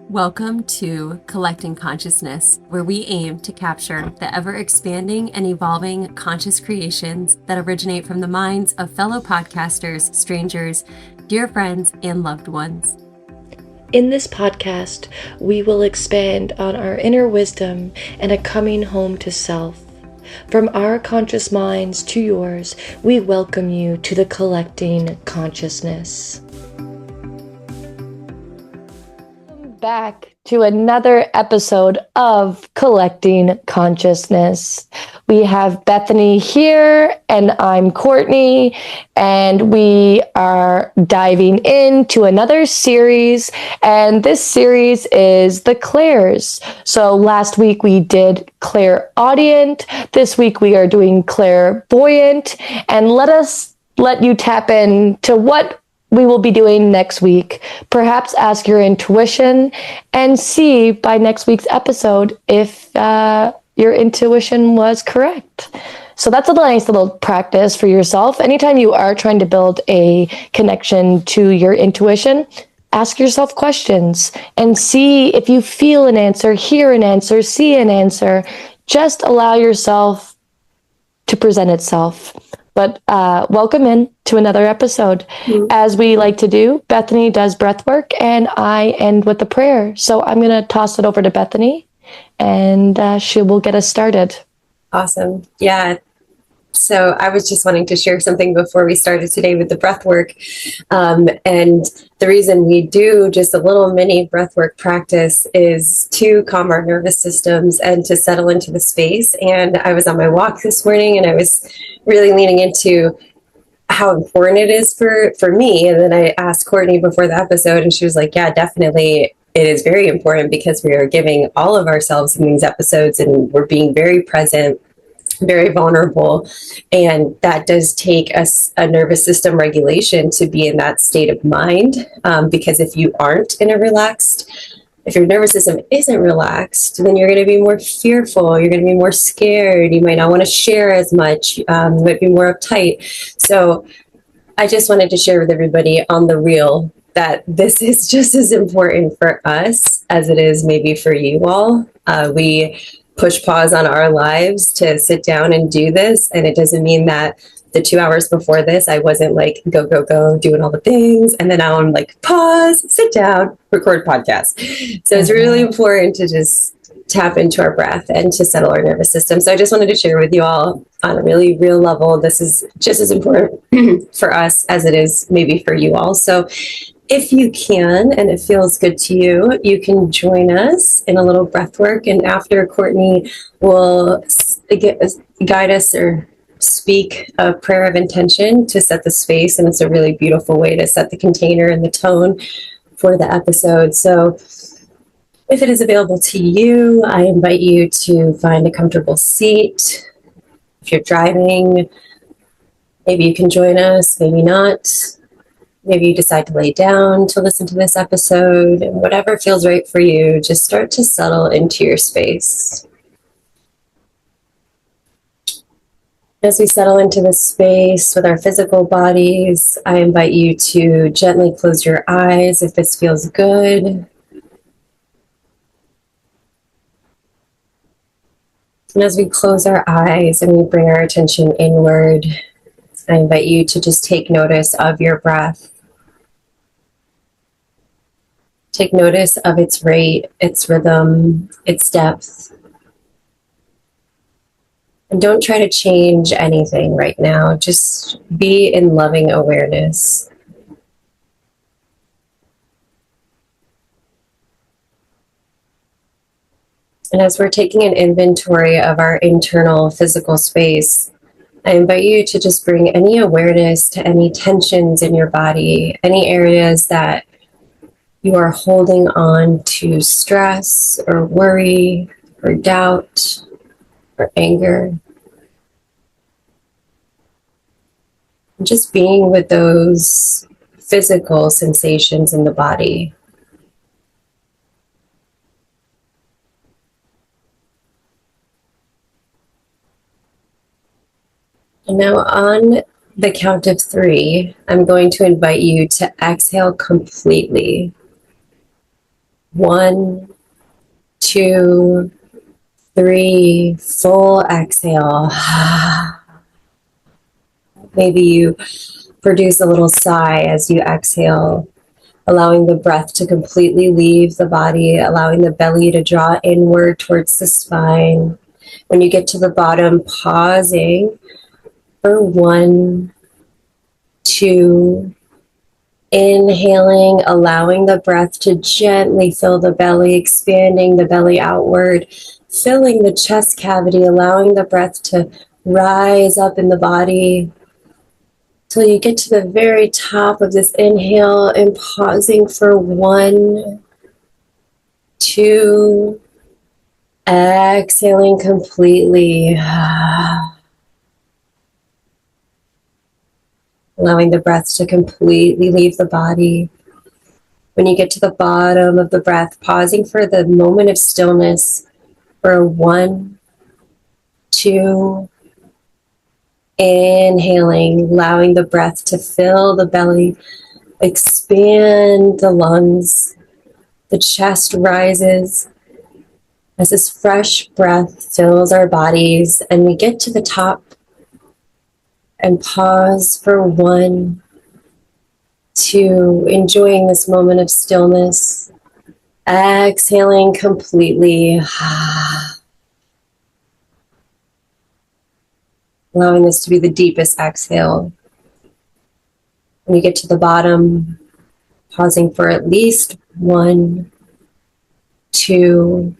Welcome to Collecting Consciousness, where we aim to capture the ever-expanding and evolving conscious creations that originate from the minds of fellow podcasters, strangers, dear friends, and loved ones. In this podcast, we will expand on our inner wisdom and a coming home to self. From our conscious minds to yours, we welcome you to the Collecting Consciousness. Back to another episode of Collecting Consciousness. We have Bethany here, and I'm Courtney, and we are diving into another series, and this series is the Clairs. So last week we did clairaudient, this week we are doing clairvoyant, and let you tap into what we will be doing next week. Perhaps ask your intuition and see by next week's episode if your intuition was correct. So that's a nice little practice for yourself. Anytime you are trying to build a connection to your intuition, ask yourself questions and see if you feel an answer, hear an answer, see an answer. Just allow yourself to present itself. But welcome in to another episode. As we like to do, Bethany does breath work and I end with a prayer. So I'm going to toss it over to Bethany and she will get us started. Awesome. Yeah. So I was just wanting to share something before we started today with the breath work. And the reason we do just a little mini breath work practice is to calm our nervous systems and to settle into the space. And I was on my walk this morning and I was really leaning into how important it is for me. And then I asked Courtney before the episode and she was like, yeah, definitely. It is very important because we are giving all of ourselves in these episodes and we're being very present, very vulnerable. And that does take us a nervous system regulation to be in that state of mind. Because if you aren't in a if your nervous system isn't relaxed, then you're going to be more fearful. You're going to be more scared. You might not want to share as much. You might be more uptight. So I just wanted to share with everybody on the real that this is just as important for us as it is maybe for you all. We push pause on our lives to sit down and do this. And it doesn't mean that the 2 hours before this, I wasn't like, go, go, go, doing all the things. And then now I'm like, pause, sit down, record podcast. So it's really important to just tap into our breath and to settle our nervous system. So I just wanted to share with you all on a really real level. This is just as important for us as it is maybe for you all. So if you can, and it feels good to you, you can join us in a little breath work. And after Courtney will guide us or speak a prayer of intention to set the space. And it's a really beautiful way to set the container and the tone for the episode. So if it is available to you, I invite you to find a comfortable seat. If you're driving, maybe you can join us, maybe not. Maybe you decide to lay down to listen to this episode, and whatever feels right for you, just start to settle into your space. As we settle into this space with our physical bodies, I invite you to gently close your eyes if this feels good. And as we close our eyes and we bring our attention inward, I invite you to just take notice of your breath. Take notice of its rate, its rhythm, its depth. And don't try to change anything right now. Just be in loving awareness. And as we're taking an inventory of our internal physical space, I invite you to just bring any awareness to any tensions in your body, any areas that you are holding on to stress or worry or doubt or anger. And just being with those physical sensations in the body. And now on the count of 3, I'm going to invite you to exhale completely. 1, 2, 3, full exhale. Maybe you produce a little sigh as you exhale, allowing the breath to completely leave the body, allowing the belly to draw inward towards the spine. When you get to the bottom, pausing for 1, 2, inhaling, allowing the breath to gently fill the belly, expanding the belly outward, filling the chest cavity, allowing the breath to rise up in the body till you get to the very top of this inhale and pausing for 1, 2, exhaling completely. Allowing the breath to completely leave the body. When you get to the bottom of the breath, pausing for the moment of stillness for 1, 2, inhaling, allowing the breath to fill the belly, expand the lungs, the chest rises as this fresh breath fills our bodies, and we get to the top and pause for 1, 2, enjoying this moment of stillness, exhaling completely, allowing this to be the deepest exhale. When you get to the bottom, pausing for at least 1, 2,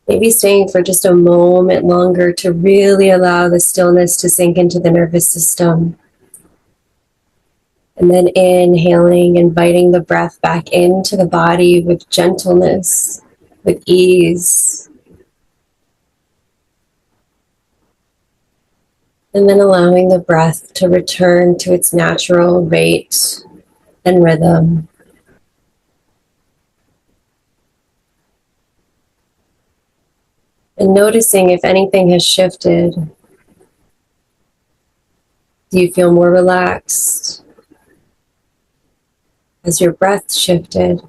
maybe staying for just a moment longer to really allow the stillness to sink into the nervous system. And then inhaling, inviting the breath back into the body with gentleness, with ease. And then allowing the breath to return to its natural rate and rhythm. And noticing if anything has shifted. Do you feel more relaxed? Has your breath shifted?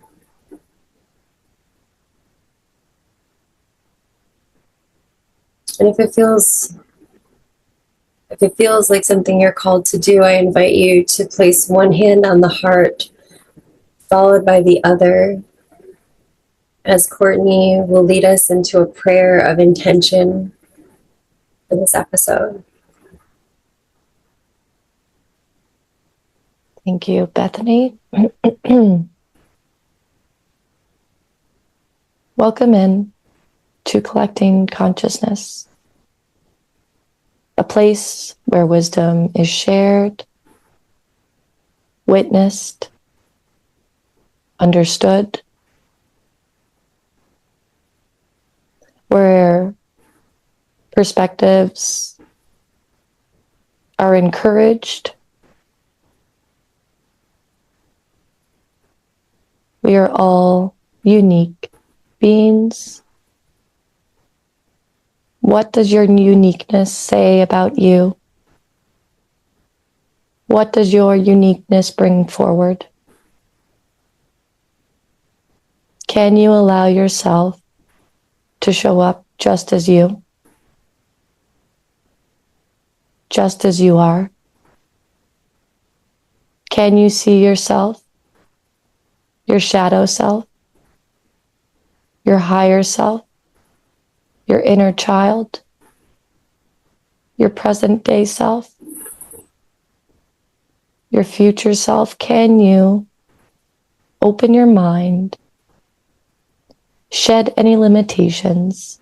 And if it feels like something you're called to do, I invite you to place one hand on the heart, followed by the other, as Courtney will lead us into a prayer of intention for this episode. Thank you, Bethany. Welcome in to Collecting Consciousness, a place where wisdom is shared, witnessed, understood, where perspectives are encouraged. We are all unique beings. What does your uniqueness say about you? What does your uniqueness bring forward? Can you allow yourself to show up just as you? Just as you are? Can you see yourself? Your shadow self, your higher self, your inner child, your present day self, your future self? Can you open your mind, shed any limitations,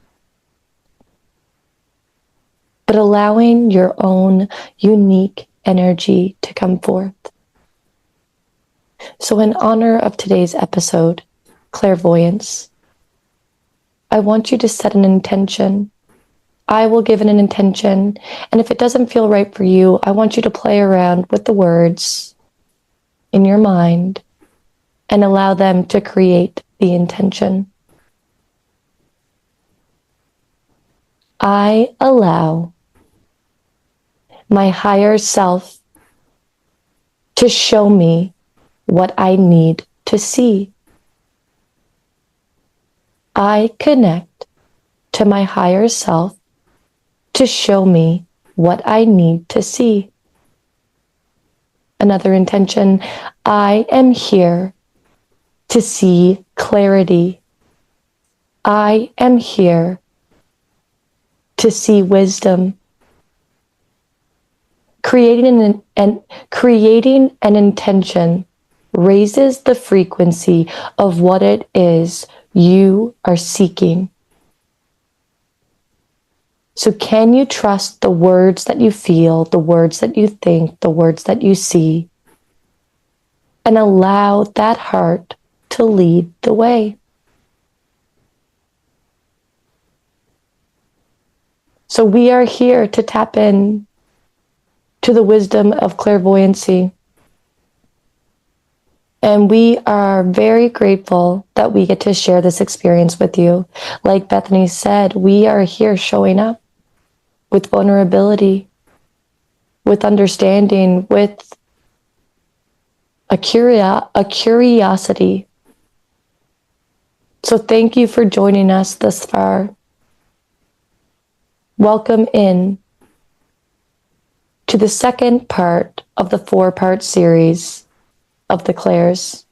but allowing your own unique energy to come forth? So in honor of today's episode, Clairvoyance, I want you to set an intention. I will give it an intention, and if it doesn't feel right for you, I want you to play around with the words in your mind and allow them to create the intention. I allow my higher self to show me what I need to see. I connect to my higher self to show me what I need to see. Another intention, I am here to see clarity. I am here to see wisdom. Creating an intention raises the frequency of what it is you are seeking. So can you trust the words that you feel, the words that you think, the words that you see, and allow that heart to lead the way? So we are here to tap in to the wisdom of clairvoyancy. And we are very grateful that we get to share this experience with you. Like Bethany said, we are here showing up with vulnerability, with understanding, with a curiosity. So thank you for joining us thus far. Welcome in to the second part of the 4-part series of the Clairs.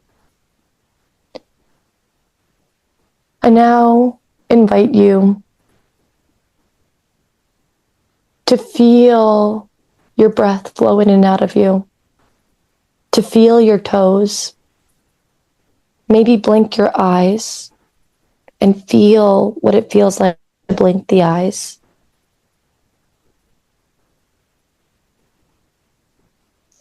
I now invite you to feel your breath flow in and out of you, to feel your toes. Maybe blink your eyes and feel what it feels like to blink the eyes.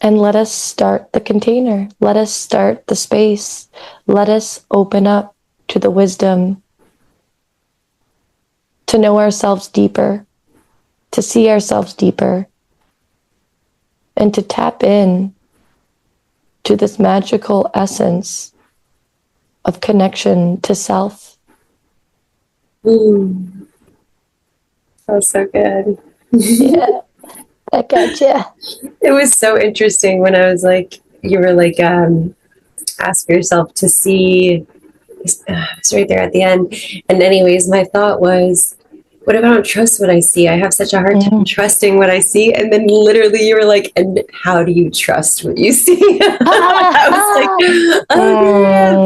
And let us start the container. Let us start the space. Let us open up to the wisdom, to know ourselves deeper, to see ourselves deeper, and to tap in to this magical essence of connection to self. That was so good. Yeah, I gotcha. It was so interesting when I was like, you were like, ask yourself to see, it's right there at the end. And anyways, my thought was, what if I don't trust what I see? I have such a hard time trusting what I see. And then literally you were like, and how do you trust what you see? I was like, oh,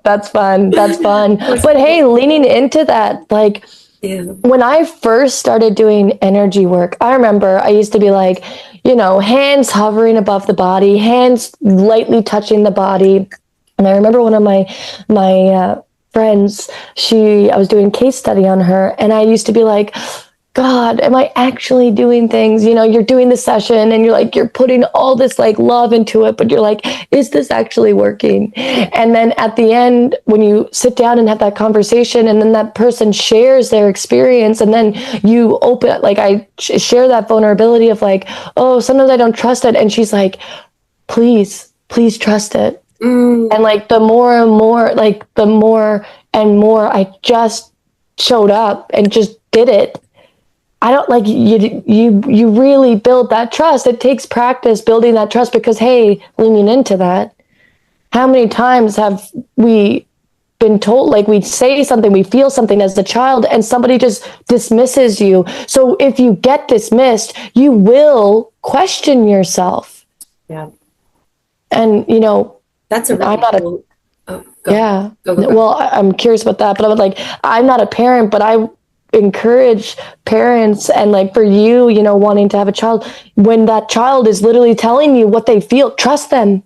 That's fun. That's fun. But hey, leaning into that, like, yeah. When I first started doing energy work, I remember I used to be like, hands hovering above the body, hands lightly touching the body. And I remember one of my friends, I was doing case study on her, and I used to be like, God, am I actually doing things? You're doing the session and you're putting all this like love into it, but you're like, is this actually working? And then at the end, when you sit down and have that conversation, and then that person shares their experience, and then you open, like I share that vulnerability of like, oh, sometimes I don't trust it. And she's like, please trust it. And like the more and more, like the more and more I just showed up and just did it. I don't like you really build that trust. It takes practice building that trust, because hey, leaning into that, how many times have we been told, like we say something, we feel something as a child, and somebody just dismisses you. So if you get dismissed, you will question yourself. Yeah. And that's a really I'm not cool. Go. Go. Well, I'm curious about that, but I would like, I'm not a parent, but I encourage parents, and like for you, wanting to have a child, when that child is literally telling you what they feel, trust them.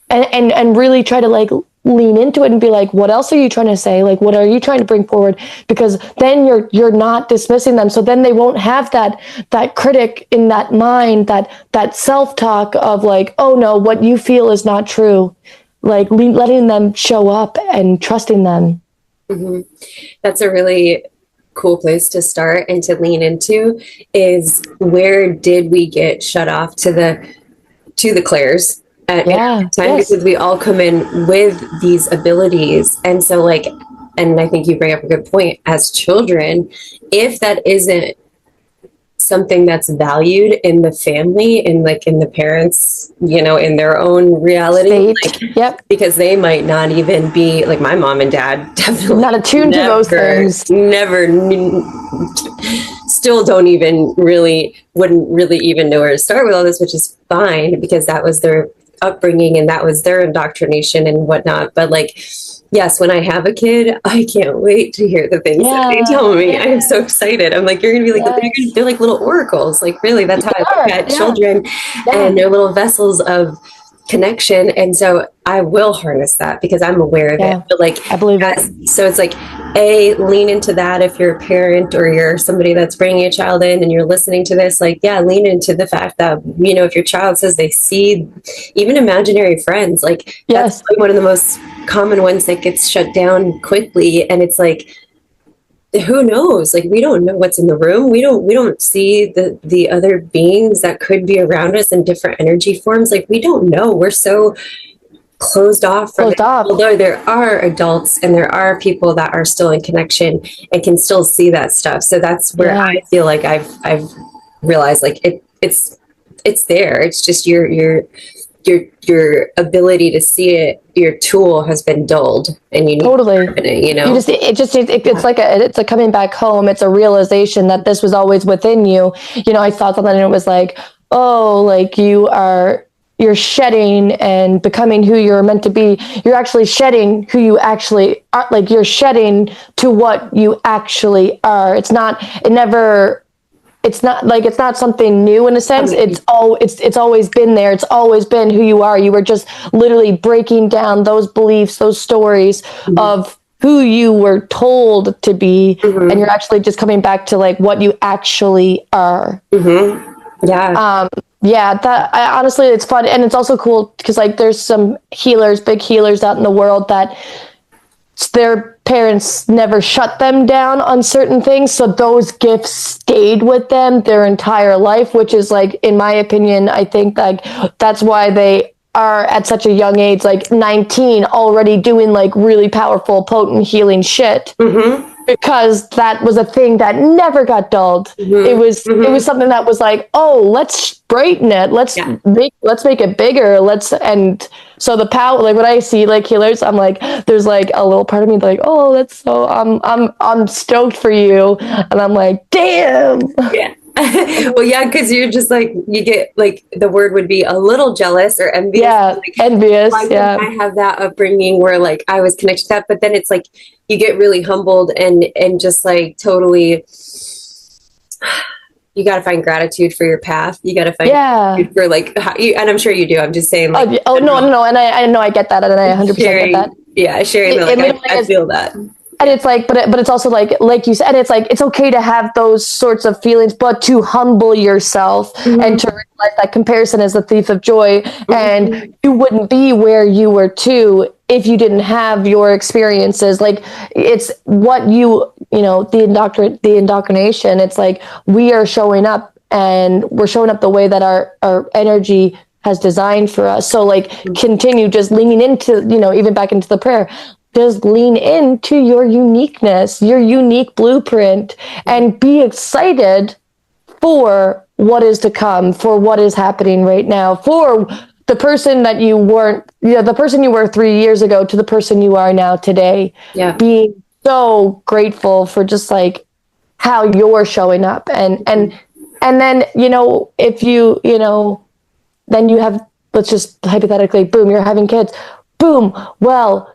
And really try to like lean into it and be like, what else are you trying to say? Like, what are you trying to bring forward? Because then you're not dismissing them. So then they won't have that critic in that mind, that self-talk of like, oh no, what you feel is not true. Like letting them show up and trusting them. That's a really cool place to start and to lean into, is where did we get shut off to the clairs at time? Yes. Because we all come in with these abilities, and so like, and I think you bring up a good point, as children, if that isn't something that's valued in the family and like in the parents, in their own reality. State. Like, Yep. because they might not even be like my mom and dad definitely Not attuned to those things. Still don't even really, wouldn't really even know where to start with all this, which is fine because that was their upbringing and that was their indoctrination and whatnot. But like, yes, when I have a kid, I can't wait to hear the things that they tell me. I am so excited. I'm like, you're gonna be like, they're like little oracles. Like, really, that's how I look at children, and they're little vessels of connection. And so I will harness that because I'm aware of it. But like, I believe it. So it's like, lean into that if you're a parent or you're somebody that's bringing a child in and you're listening to this. Like, lean into the fact that if your child says they see even imaginary friends, like that's like one of the most common ones that gets shut down quickly. And it's like, who knows? Like, we don't know what's in the room. We don't see the other beings that could be around us in different energy forms. Like, we don't know. We're so closed off from it. Although there are adults and there are people that are still in connection and can still see that stuff. So that's where I feel like I've realized like it's there. It's just your ability to see it, your tool has been dulled, and you need it's like it's a coming back home. It's a realization that this was always within you. I thought that, and it was like, oh, like you're shedding and becoming who you're meant to be. You're actually shedding who you actually are. Like, you're shedding to what you actually are. It's not something new in a sense. It's always been there. It's always been who you are. You were just literally breaking down those beliefs, those stories of who you were told to be. And you're actually just coming back to like what you actually are. Honestly, it's fun. And it's also cool because like there's some big healers out in the world that their parents never shut them down on certain things. So those gifts stayed with them their entire life, which is like, in my opinion, I think like that's why they are at such a young age, like 19, already doing like really powerful, potent healing shit. Because that was a thing that never got dulled. It was something that was like, oh, let's brighten it. Let's make it bigger. And so the power, like when I see like healers, I'm like, there's like a little part of me like, oh, that's so I'm stoked for you. And I'm like, damn. Yeah. Well, because you're just like, you get like, the word would be a little jealous or envious. Envious. Why didn't I have that upbringing where like I was connected to that? But then it's like you get really humbled and just like totally. You got to find gratitude for your path. You got to find gratitude for like, and I'm sure you do. I'm just saying. Like, no, and I know I get that, and I 100% get that. Yeah, sharing that. I feel that. And it's like, but it's also like you said, it's like, it's okay to have those sorts of feelings, but to humble yourself and to realize that comparison is the thief of joy. And you wouldn't be where you were if you didn't have your experiences. Like, it's what the indoctrination. It's like, we are showing up and we're showing up the way that our energy has designed for us. So like, continue just leaning into, even back into the prayer, just lean into your uniqueness, your unique blueprint, and be excited for what is to come, for what is happening right now, for the person that you weren't, the person you were 3 years ago to the person you are now today. Being so grateful for just like how you're showing up. And then, if you, then you have, let's just hypothetically, boom, you're having kids. Boom. Well,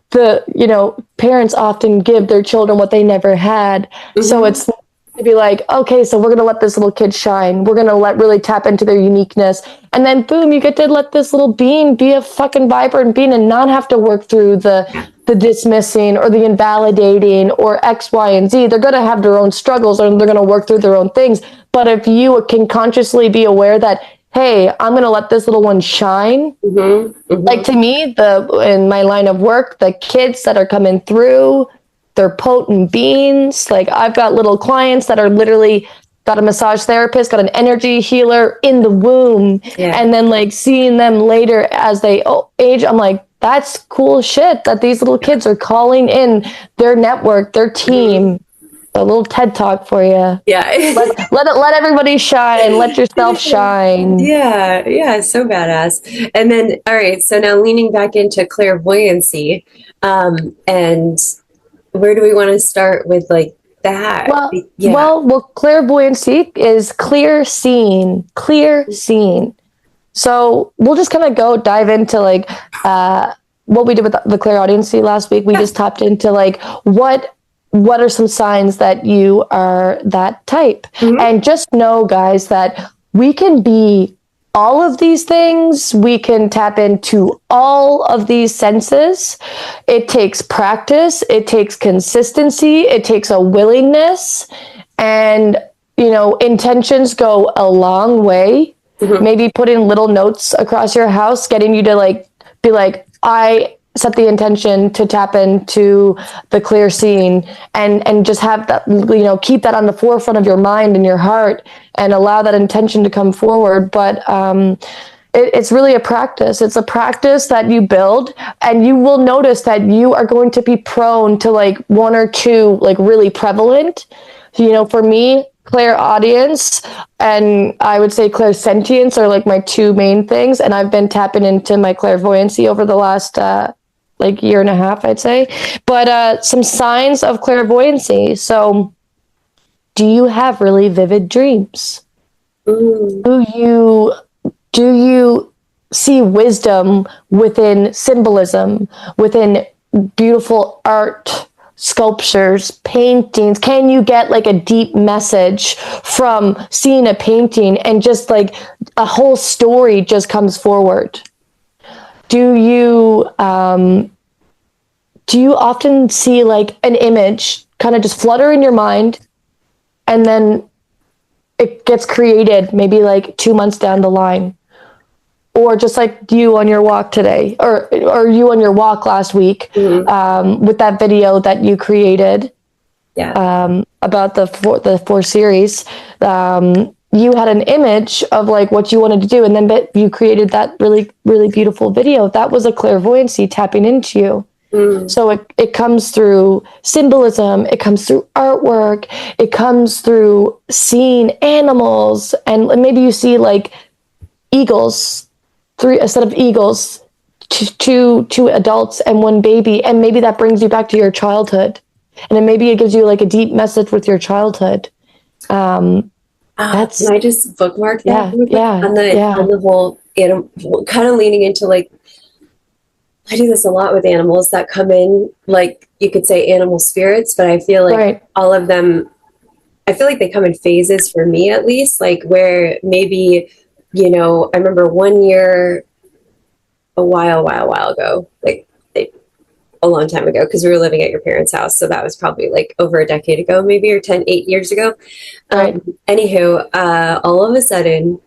parents often give their children what they never had. So it's to be like, okay, so we're going to let this little kid shine. We're going to really tap into their uniqueness. And then boom, you get to let this little being be a fucking vibrant being and not have to work through the dismissing or the invalidating or X, Y, and Z. They're going to have their own struggles and they're going to work through their own things. But if you can consciously be aware that, hey, I'm going to let this little one shine. Like, to me, in my line of work, the kids that are coming through, they're potent beings. Like, I've got little clients that are literally got a massage therapist, got an energy healer in the womb. And then like seeing them later as they age, I'm like, that's cool shit that these little kids are calling in their network, their team. A little TED talk for you. Yeah. Let everybody shine. Let yourself shine. Yeah, yeah, so badass. And then, all right, so now leaning back into clairvoyancy, and where do we want to start with like that? Yeah. Well, clairvoyancy is clear seeing, clear seeing. So we'll just kind of dive into like what we did with the clairaudiency last week. We just tapped into like what are some signs that you are that type, and just know, guys, that we can be all of these things. We can tap into all of these senses. It takes practice. It takes consistency. It takes a willingness, and intentions go a long way. Maybe putting little notes across your house, getting you to like be like, I set the intention to tap into the clear seeing, and just have that, keep that on the forefront of your mind and your heart, and allow that intention to come forward. But it's really a practice. It's a practice that you build, and you will notice that you are going to be prone to like one or two like really prevalent. For me, clairaudience and I would say clairsentience are like my two main things, and I've been tapping into my clairvoyancy over the last like year and a half, I'd say. But some signs of clairvoyancy. So, do you have really vivid dreams? Do you see wisdom within symbolism, within beautiful art, sculptures, paintings? Can you get like a deep message from seeing a painting, and just like a whole story just comes forward? Do you often see like an image kind of just flutter in your mind, and then it gets created maybe like 2 months down the line? Or just like you on your walk today, or you on your walk last week, with that video that you created, about the four series. You had an image of like what you wanted to do, and then you created that really, really beautiful video. That was a clairvoyancy tapping into you. So it comes through symbolism, it comes through artwork, it comes through seeing animals, and maybe you see like eagles. A set of eagles, two adults and one baby, and maybe that brings you back to your childhood, and then maybe it gives you like a deep message with your childhood. Can I just bookmark that? On the whole animal, kind of leaning into like, I do this a lot with animals that come in, like you could say animal spirits, but I feel like all of them, I feel like they come in phases for me, at least, like where maybe, I remember one year, a while ago, like a long time ago, because we were living at your parents' house. So that was probably like over a decade ago, maybe, or 8 years ago. Anywho, all of a sudden,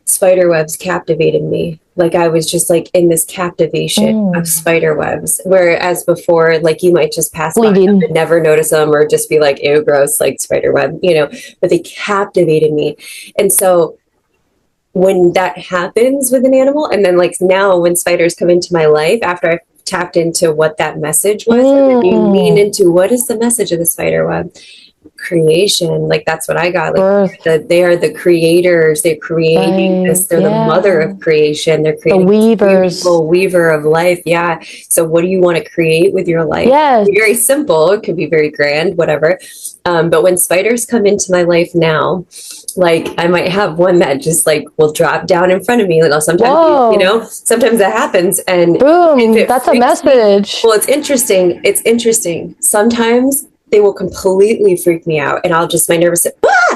spider webs captivated me. Like I was just like in this captivation of spider webs, whereas before, like you might just pass by them and never notice them, or just be like, ew, gross, like spider web, but they captivated me. And so when that happens with an animal, and then like now when spiders come into my life after I've tapped into what that message was, and then you lean into what is the message of the spider web? Creation. Like that's what I got. Like they are the creators. They're creating this. They're the mother of creation. They're creating the beautiful weaver of life. Yeah. So what do you want to create with your life? Very simple. It could be very grand, whatever. But when spiders come into my life now, like I might have one that just like will drop down in front of me. Like sometimes, sometimes that happens, and boom, that's a message. Well, it's interesting. Sometimes they will completely freak me out, and I'll just, my nervous,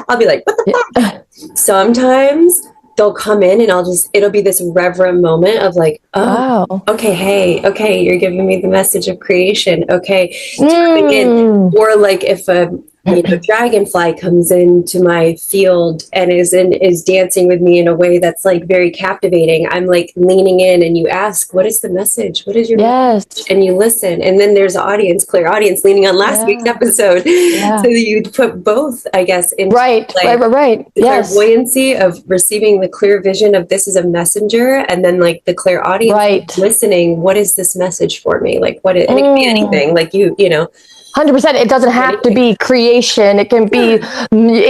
I'll be like, what the fuck? Sometimes they'll come in and it'll be this reverent moment of like, okay, hey, you're giving me the message of creation. Okay. Or like if dragonfly comes into my field and is dancing with me in a way that's like very captivating, I'm like leaning in, and you ask, what is the message? What is your message? And you listen, and then there's an clear audience leaning on last week's episode. So you put both, I guess, into right. The clairvoyancy of receiving the clear vision of this is a messenger, and then like the clear audience listening, what is this message for me? Like what and it can be anything, like you know. 100%. It doesn't have to be creative mediation. It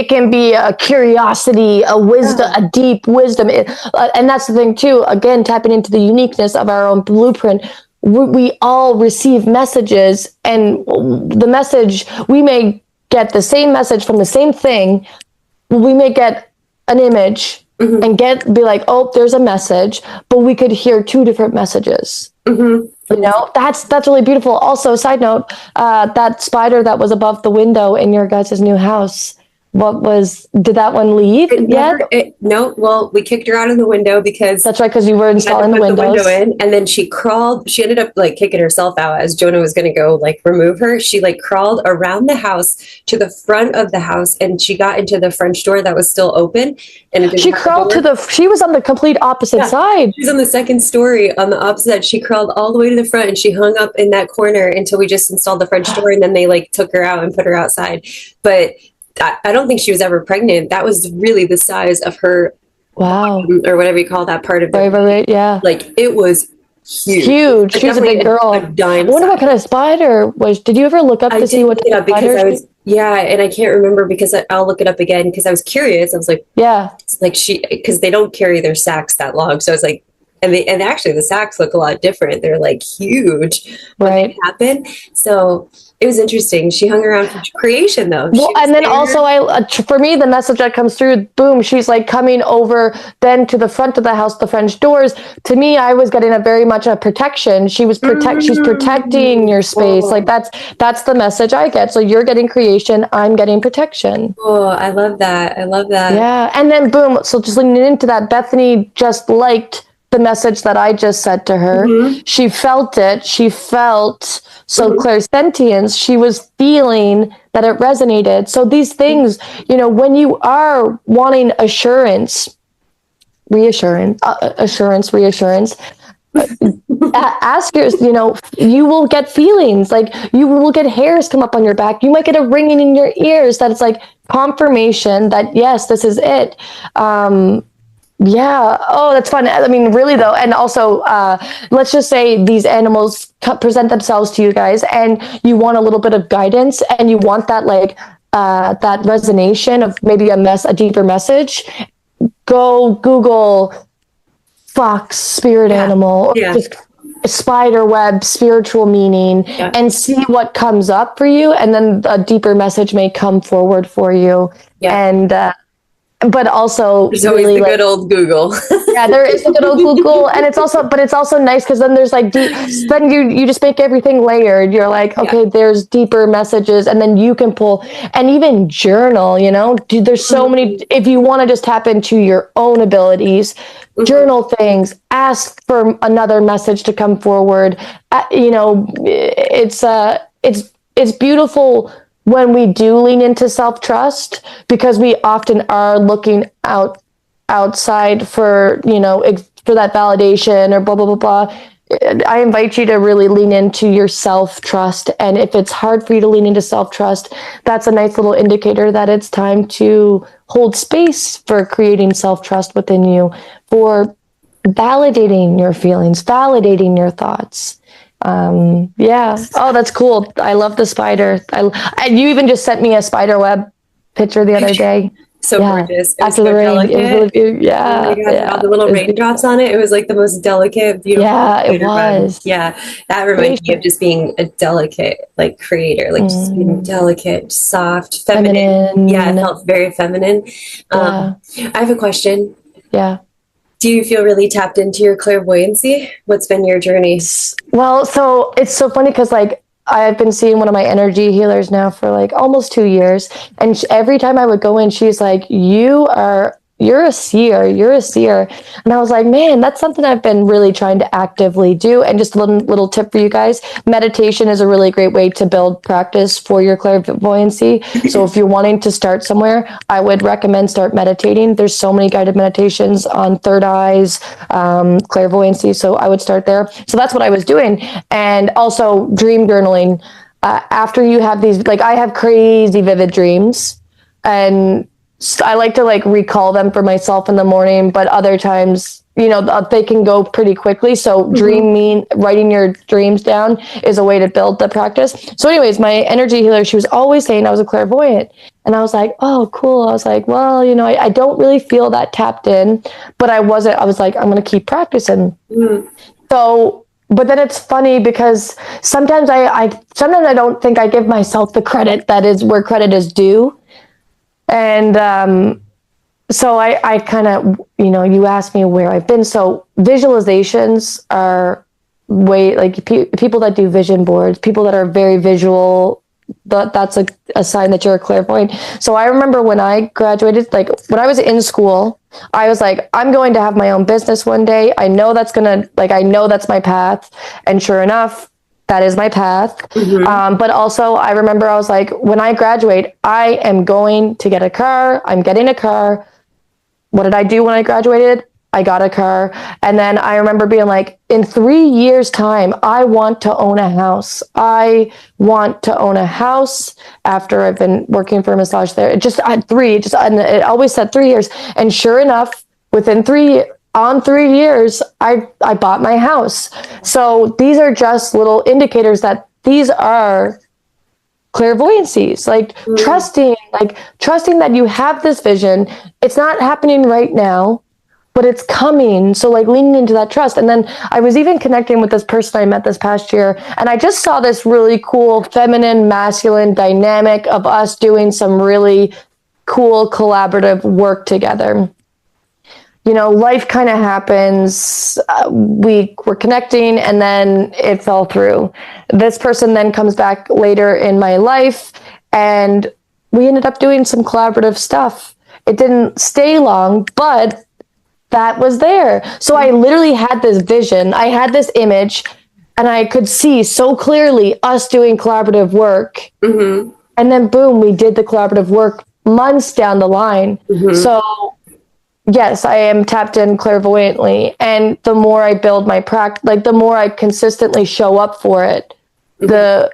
can be a curiosity, a wisdom, a deep wisdom. And that's the thing too, again, tapping into the uniqueness of our own blueprint. We all receive messages, and the message, we may get the same message from the same thing. We may get an image and be like, oh, there's a message, but we could hear two different messages. You know, that's really beautiful. Also, side note, that spider that was above the window in your guys' new house, did that one leave yet? No, well, we kicked her out of the window because that's right, because you were installing the windows. The window in, and then she ended up like kicking herself out as Jonah was going to go like remove her. She like crawled around the house to the front of the house, and she got into the French door that was still open. And she crawled she was on the complete opposite side. She's on the second story on the opposite. She crawled all the way to the front, and she hung up in that corner until we just installed the French door, and then they like took her out and put her outside. But I don't think she was ever pregnant. That was really the size of her, or whatever you call that part of the right, yeah. Like it was huge. Like, she was a big girl. I wonder what kind of spider was. Did you ever look up to see what type of spider? And I can't remember because I'll look it up again because I was curious. I was like, because they don't carry their sacks that long, so I was like. And actually the sacks look a lot different. They're like huge when they happen. So it was interesting. She hung around for creation though. Well, and then also for me, the message that comes through, boom, she's like coming over then to the front of the house, the French doors. To me, I was getting very much a protection. She's protecting your space. Like that's the message I get. So you're getting creation. I'm getting protection. Oh, I love that. Yeah. And then boom. So just leaning into that, Bethany just liked the message that I just said to her. She felt it. She felt clairsentience. She was feeling that it resonated. So these things, you know, when you are wanting reassurance, ask yourself, you know, you will get feelings, like you will get hairs come up on your back. You might get a ringing in your ears that it's like confirmation that yes, this is it. Yeah. Oh, that's fun. I mean, really though. And also, let's just say these animals present themselves to you guys and you want a little bit of guidance and you want that, like, that resonation of maybe a deeper message. Go Google fox spirit animal, or just spider web spiritual meaning and see what comes up for you. And then a deeper message may come forward for you. And, but also there's always the good old Google. Yeah, there is a good old Google, and it's also nice because then there's like then you just make everything layered. You're like, okay, there's deeper messages, and then you can pull and even journal. You know, there's so many. If you want to just tap into your own abilities, journal things, ask for another message to come forward. You know, it's beautiful when we do lean into self-trust, because we often are looking outside for, you know, for that validation or blah, blah, blah, blah. I invite you to really lean into your self-trust. And if it's hard for you to lean into self-trust, that's a nice little indicator that it's time to hold space for creating self-trust within you, for validating your feelings, validating your thoughts. Oh, that's cool. I love the spider. And you even just sent me a spider web picture the other day. So gorgeous. After the rain. Delicate. It was really beautiful. All the little raindrops on it. It was like the most delicate, beautiful. Yeah, it was. Yeah. That reminds me of just being a delicate, like, creator, like just being delicate, soft, feminine. Yeah, it felt very feminine. I have a question. Yeah. Do you feel really tapped into your clairvoyancy? What's been your journey? Well, so it's so funny because, like, I've been seeing one of my energy healers now for like almost 2 years. And every time I would go in, she's like, you're a seer. And I was like, man, that's something I've been really trying to actively do. And just a little tip for you guys. Meditation is a really great way to build practice for your clairvoyancy. So if you're wanting to start somewhere, I would recommend start meditating. There's so many guided meditations on third eyes, clairvoyancy. So I would start there. So that's what I was doing. And also dream journaling. After you have these, like, I have crazy vivid dreams, and I like to like recall them for myself in the morning, but other times, you know, they can go pretty quickly. So writing your dreams down is a way to build the practice. So anyways, my energy healer, she was always saying I was a clairvoyant. And I was like, oh, cool. I was like, well, you know, I don't really feel that tapped in, but I was like, I'm going to keep practicing. So, but then it's funny because sometimes sometimes I don't think I give myself the credit that is where credit is due. And, so I kind of, you know, you asked me where I've been. So visualizations are like people that do vision boards, people that are very visual, that's a sign that you're a clairvoyant. So I remember when I graduated, like when I was in school, I was like, I'm going to have my own business one day. I know that's I know that's my path. And sure enough, that is my path. But also I remember I was like, when I graduate, I am going to get a car. I'm getting a car. What did I do when I graduated? I got a car. And then I remember being like, in 3 years' time, I want to own a house. I want to own a house after I've been working for a massage there. And it always said 3 years. And sure enough, within 3 years, I bought my house. So these are just little indicators that these are clairvoyancies, like trusting that you have this vision. It's not happening right now, but it's coming. So like leaning into that trust. And then I was even connecting with this person I met this past year, and I just saw this really cool feminine masculine dynamic of us doing some really cool collaborative work together. You know, life kind of happens. We were connecting and then it fell through. This person then comes back later in my life and we ended up doing some collaborative stuff. It didn't stay long, but that was there. So I literally had this vision. I had this image and I could see so clearly us doing collaborative work. And then boom, we did the collaborative work months down the line. So yes, I am tapped in clairvoyantly. And the more I build my practice, like the more I consistently show up for it, the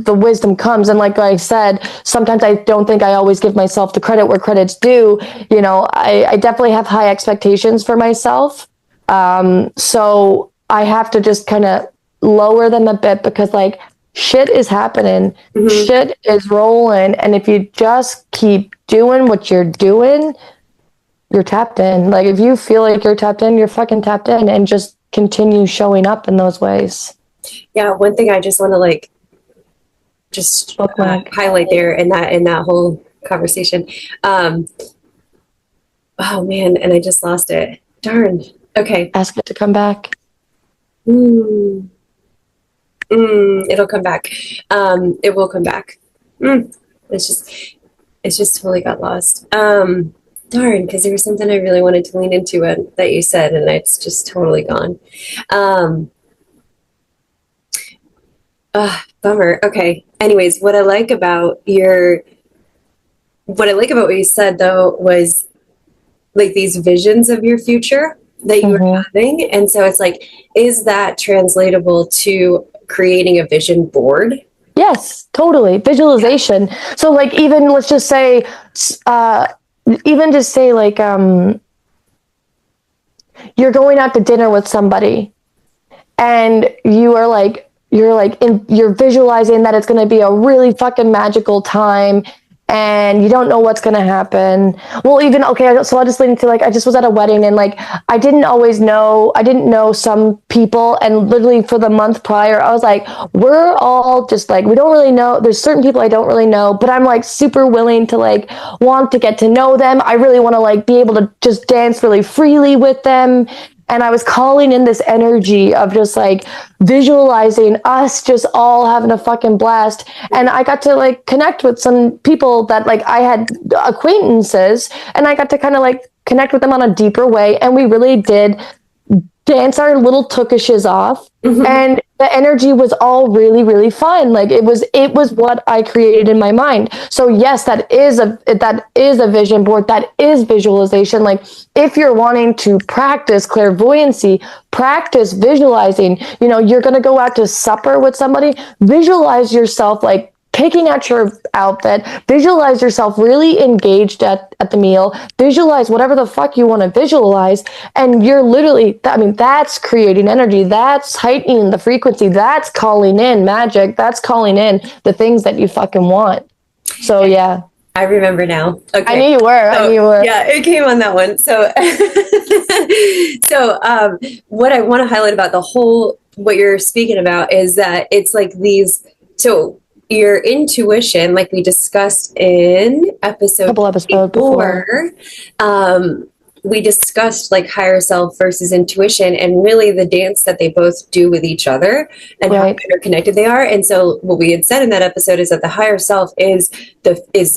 wisdom comes. And like I said, sometimes I don't think I always give myself the credit where credit's due. You know, I definitely have high expectations for myself. So I have to just kind of lower them a bit because like shit is happening, shit is rolling. And if you just keep doing what you're doing, you're tapped in. Like if you feel like you're tapped in, you're fucking tapped in, and just continue showing up in those ways. Yeah, one thing I just want to like highlight there in that whole conversation. Oh man, and I just lost it. Darn. Okay. Ask it to come back. It'll come back. It will come back. It's just totally got lost. Darn, because there was something I really wanted to lean into that you said, and it's just totally gone. Bummer. Okay. Anyways, what I like about what you said though was like these visions of your future that you were having, and so it's like, is that translatable to creating a vision board? Yes, totally. Visualization. So like even let's just say like you're going out to dinner with somebody and you're visualizing that it's going to be a really fucking magical time and you don't know what's going to happen. Well, even, okay, so I'll just lead into like, I just was at a wedding and like, I didn't know some people, and literally for the month prior, I was like, we're all just like, we don't really know. There's certain people I don't really know, but I'm like super willing to like, want to get to know them. I really want to like be able to just dance really freely with them. And I was calling in this energy of just like visualizing us just all having a fucking blast. And I got to like connect with some people that like I had acquaintances, and I got to kind of like connect with them on a deeper way. And we really did dance our little tookishes off. And the energy was all really, really fun. Like it was what I created in my mind. So yes, that is a vision board. That is visualization. Like if you're wanting to practice clairvoyancy, practice visualizing, you know, you're going to go out to supper with somebody, visualize yourself like picking at your outfit, visualize yourself really engaged at the meal, visualize whatever the fuck you want to visualize. And you're literally, I mean, that's creating energy. That's heightening the frequency. That's calling in magic. That's calling in the things that you fucking want. So yeah. I remember now. Okay. I knew you were. I knew you were. Yeah, it came on that one. So, what I want to highlight about what you're speaking about is that it's like so your intuition, like we discussed in Couple episodes before. We discussed like higher self versus intuition and really the dance that they both do with each other and how interconnected they are. And so what we had said in that episode is that the higher self is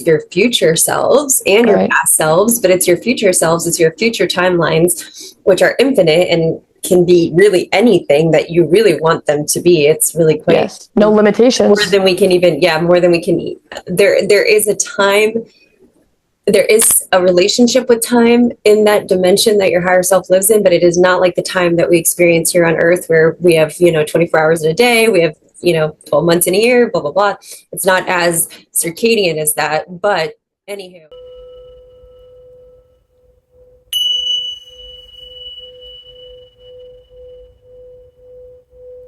your future selves and your past selves, but it's your future selves, it's your future timelines, which are infinite and can be really anything that you really want them to be. It's really quite no limitations. More than we can there is a time. There is a relationship with time in that dimension that your higher self lives in, but it is not like the time that we experience here on earth where we have, 24 hours in a day, we have, 12 months in a year, blah, blah, blah. It's not as circadian as that, but anywho.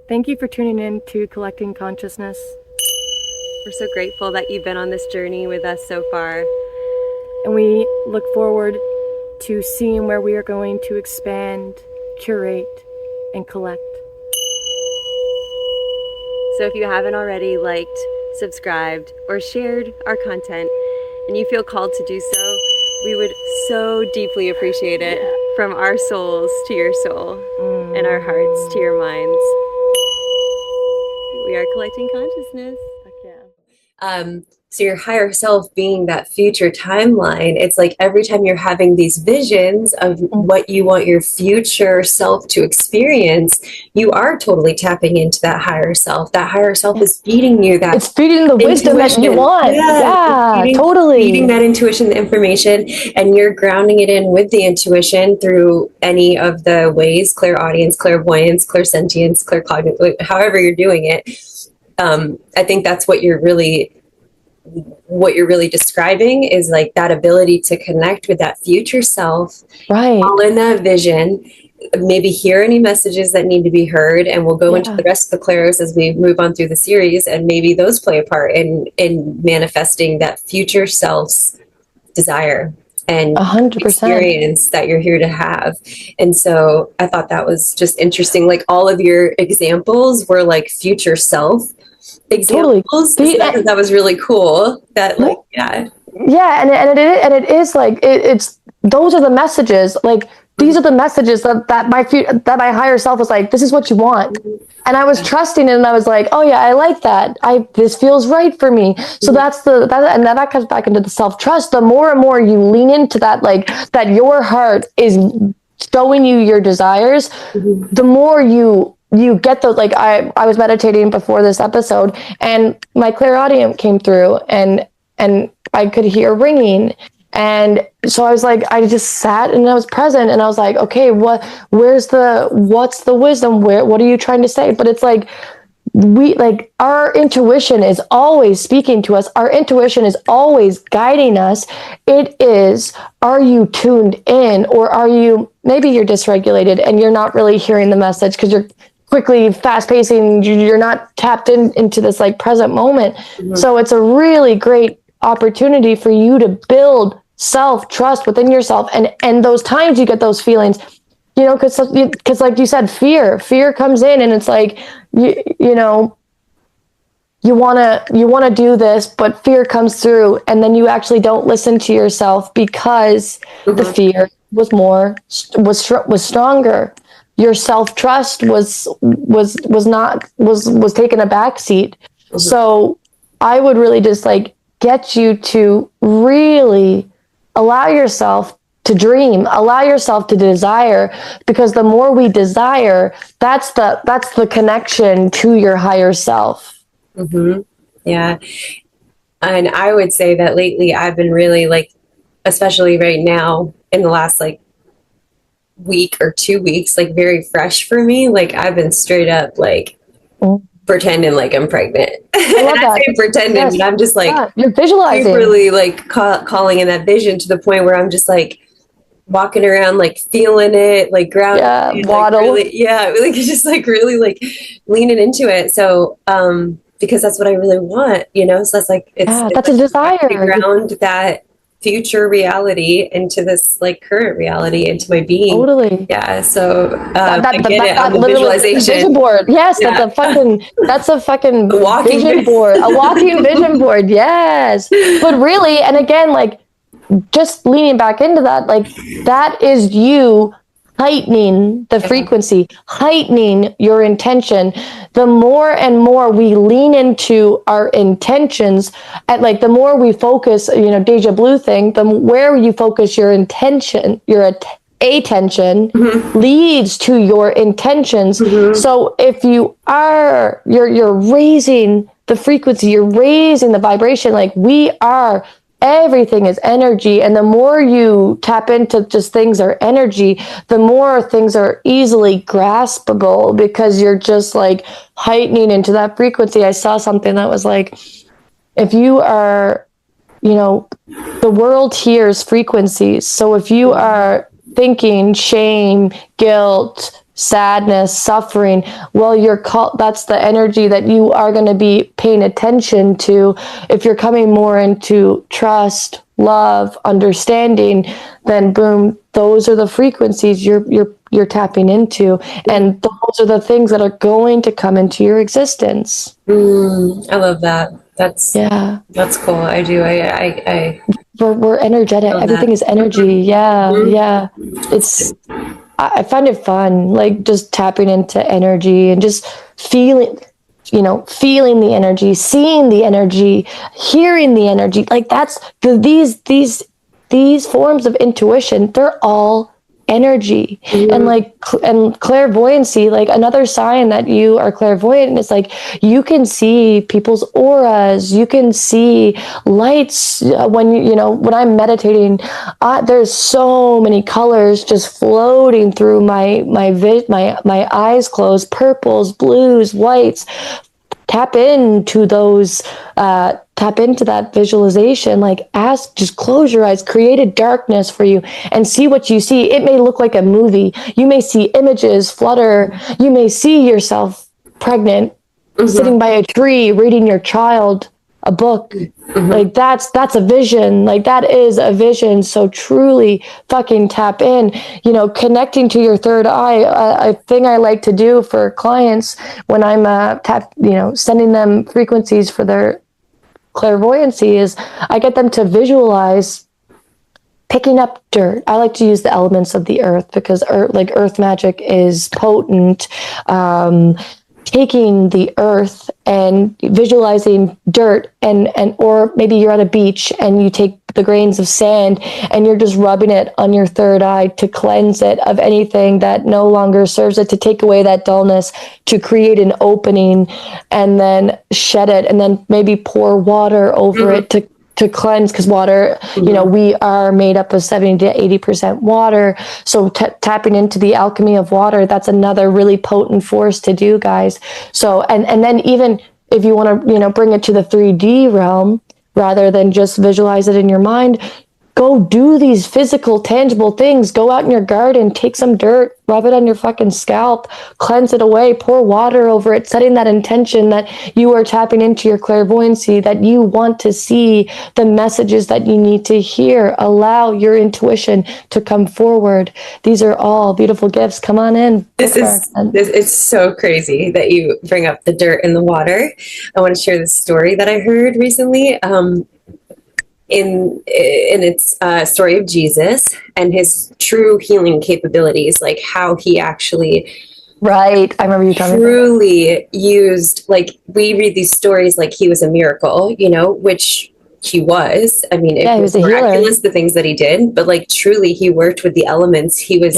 Thank you for tuning in to Collecting Consciousness. We're so grateful that you've been on this journey with us so far. And we look forward to seeing where we are going to expand, curate, and collect. So if you haven't already liked, subscribed, or shared our content, and you feel called to do so, we would so deeply appreciate it. From our souls to your soul, and our hearts to your minds. We are collecting consciousness. Fuck yeah. So your higher self being that future timeline, it's like every time you're having these visions of what you want your future self to experience, you are totally tapping into that higher self. That higher self is feeding you that. It's feeding the wisdom that you want. Yeah, totally. Feeding that intuition, the information, and you're grounding it in with the intuition through any of the ways, clairaudience, clairvoyance, clairsentience, claircognitive, however you're doing it. I think that's what you're really describing is like that ability to connect with that future self, all in that vision, maybe hear any messages that need to be heard, and we'll go into the rest of the clairs as we move on through the series, and maybe those play a part in manifesting that future self's desire and 100% experience that you're here to have. And so I thought that was just interesting. Like all of your examples were like future self examples. Totally. That was really cool. That like, and it is like it's those are the messages. Like these are the messages that my higher self was like, this is what you want, and I was trusting it, and I was like, oh yeah, I like that. This feels right for me. So that's that comes back into the self trust. The more and more you lean into that, like that your heart is showing you your desires, the more you get those. Like I was meditating before this episode, and my clairaudient came through, and I could hear ringing, and so I was like, I just sat and I was present, and I was like, okay, what's the wisdom? What are you trying to say? But it's like our intuition is always speaking to us. Our intuition is always guiding us. It is, are you tuned in, or maybe you're dysregulated and you're not really hearing the message because you're quickly fast pacing, you're not tapped into this like present moment. So it's a really great opportunity for you to build self-trust within yourself, and those times you get those feelings, because like you said, fear comes in, and it's like you want to do this, but fear comes through, and then you actually don't listen to yourself because the fear was stronger. Your self-trust was taking a backseat. So I would really just like get you to really allow yourself to dream, allow yourself to desire, because the more we desire, that's the connection to your higher self. Yeah. And I would say that lately I've been really like, especially right now in the last like week or 2 weeks, like very fresh for me. Like I've been straight up like pretending like I'm pregnant. I love And I that. say pretending, Yes. but I'm just like Yeah, you're visualizing. really like calling in that vision to the point where I'm just like walking around, like feeling it, like grounded, Yeah, like waddle. really, yeah, like just like really like leaning into it. So, because that's what I really want, you know. So that's like Yeah, it's that's a like to desire. ground that future reality into this like current reality, into my being. Totally. Yeah. So That I that get that, it on that the literally is a vision visualization. board. Yes, Yeah, that's a the fucking walking. vision board, a walking vision board. Yes. But really, and again, like just leaning back into that, like that is you heightening the frequency, heightening your intention. The more and more we lean into our intentions, at like the more we focus, you know, deja blue thing, the where you focus your intention, your attention leads to your intentions. So if you are you're raising the frequency, you're raising the vibration, like we are, everything is energy, and the more you tap into just things are energy, the more things are easily graspable because you're just like heightening into that frequency. I saw something that was like, if you are, you know, the world hears frequencies. So if you are thinking shame, guilt, sadness, suffering, well, you're called, that's the energy that you are going to be paying attention to. If you're coming more into trust, love, understanding, then boom, those are the frequencies you're tapping into, and those are the things that are going to come into your existence. I love that. Yeah. That's cool. I do. I We're energetic. feel Everything that. is energy. Yeah. Yeah. It's, I find it fun, like just tapping into energy and just feeling, you know, feeling the energy, seeing the energy, hearing the energy. Like that's these forms of intuition, they're all energy. And like and clairvoyancy, like another sign that you are clairvoyant is like you can see people's auras, you can see lights. When you know, when I'm meditating, there's so many colors just floating through my eyes closed, purples, blues, whites. Tap into those, tap into that visualization, like ask, just close your eyes, create a darkness for you and see what you see. It may look like a movie. You may see images flutter. You may see yourself pregnant, sitting by a tree, reading your child a book. Like that's a vision. Like that is a vision. So truly fucking tap in, you know, connecting to your third eye. A thing I like to do for clients when I'm you know, sending them frequencies for their clairvoyancy is I get them to visualize picking up dirt. I like to use the elements of the earth because earth magic is potent. Taking the earth and visualizing dirt, and or maybe you're at a beach and you take the grains of sand and you're just rubbing it on your third eye to cleanse it of anything that no longer serves it, to take away that dullness, to create an opening, and then shed it, and then maybe pour water over it to cleanse, because water, you know, we are made up of 70 to 80% water. So tapping into the alchemy of water, that's another really potent force to do, guys. So, and then even if you want to, you know, bring it to the 3D realm, rather than just visualize it in your mind, go do these physical, tangible things. Go out in your garden, take some dirt, rub it on your fucking scalp, cleanse it away, pour water over it, setting that intention that you are tapping into your clairvoyancy, that you want to see the messages that you need to hear. Allow your intuition to come forward. These are all beautiful gifts. Come on in. It's so crazy that you bring up the dirt and the water. I want to share this story that I heard recently. In its story of Jesus and his true healing capabilities, like how he actually Right. I remember you telling me. Truly used, like we read these stories like he was a miracle, you know, which he was. I mean, it Yeah, he was was a healer. miraculous, the things that he did, but like truly he worked with the elements. He was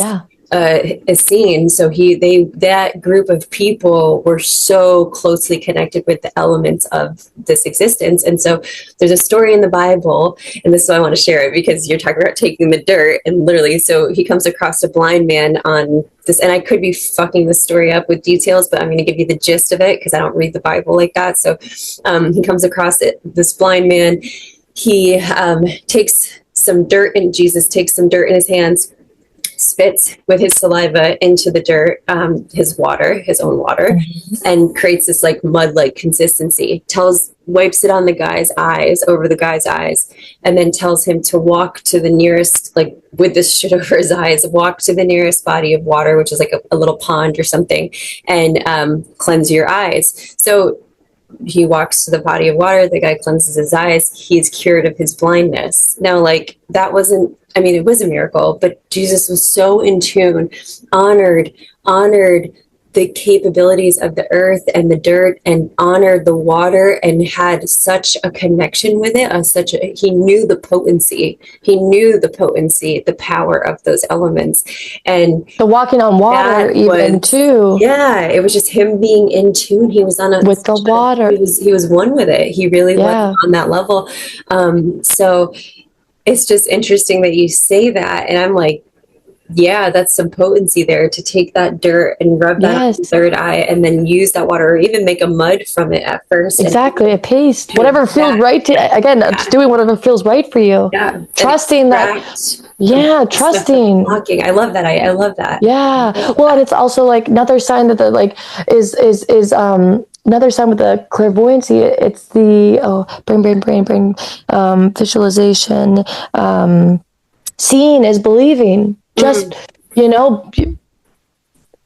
a scene. So that group of people were so closely connected with the elements of this existence. And so there's a story in the Bible, and this is why I want to share it, because you're talking about taking the dirt, and literally, so he comes across a blind man on this, and I could be fucking the story up with details, but I'm going to give you the gist of it because I don't read the Bible like that. So he comes across this blind man. He takes some dirt, and Jesus takes some dirt in his hands, spits with his saliva into the dirt, his own water, and creates this like mud-like consistency. Wipes it on the guy's eyes, over the guy's eyes, and then tells him to walk to the nearest, like with this shit over his eyes, walk to the nearest body of water, which is like a little pond or something, and cleanse your eyes. So he walks to the body of water, the guy cleanses his eyes, he's cured of his blindness. Now, like, that wasn't, I mean, it was a miracle, but Jesus was so in tune, honored the capabilities of the earth and the dirt, and honored the water, and had such a connection with it. He knew the potency, the power of those elements. And the walking on water, even too. Yeah, it was just him being in tune. He was with the water. He was one with it. He really was on that level. So it's just interesting that you say that, and I'm like, yeah, that's some potency there, to take that dirt and rub that on the third eye, and then use that water, or even make a mud from it at first. Exactly, a paste, whatever feels right doing whatever feels right for you. Yeah, trusting that. Yeah, trusting. Walking. I love that. I love that. Yeah. Well, and it's also like another sign that is another sign with the clairvoyancy. It's the brain visualization. Seeing is believing. Just,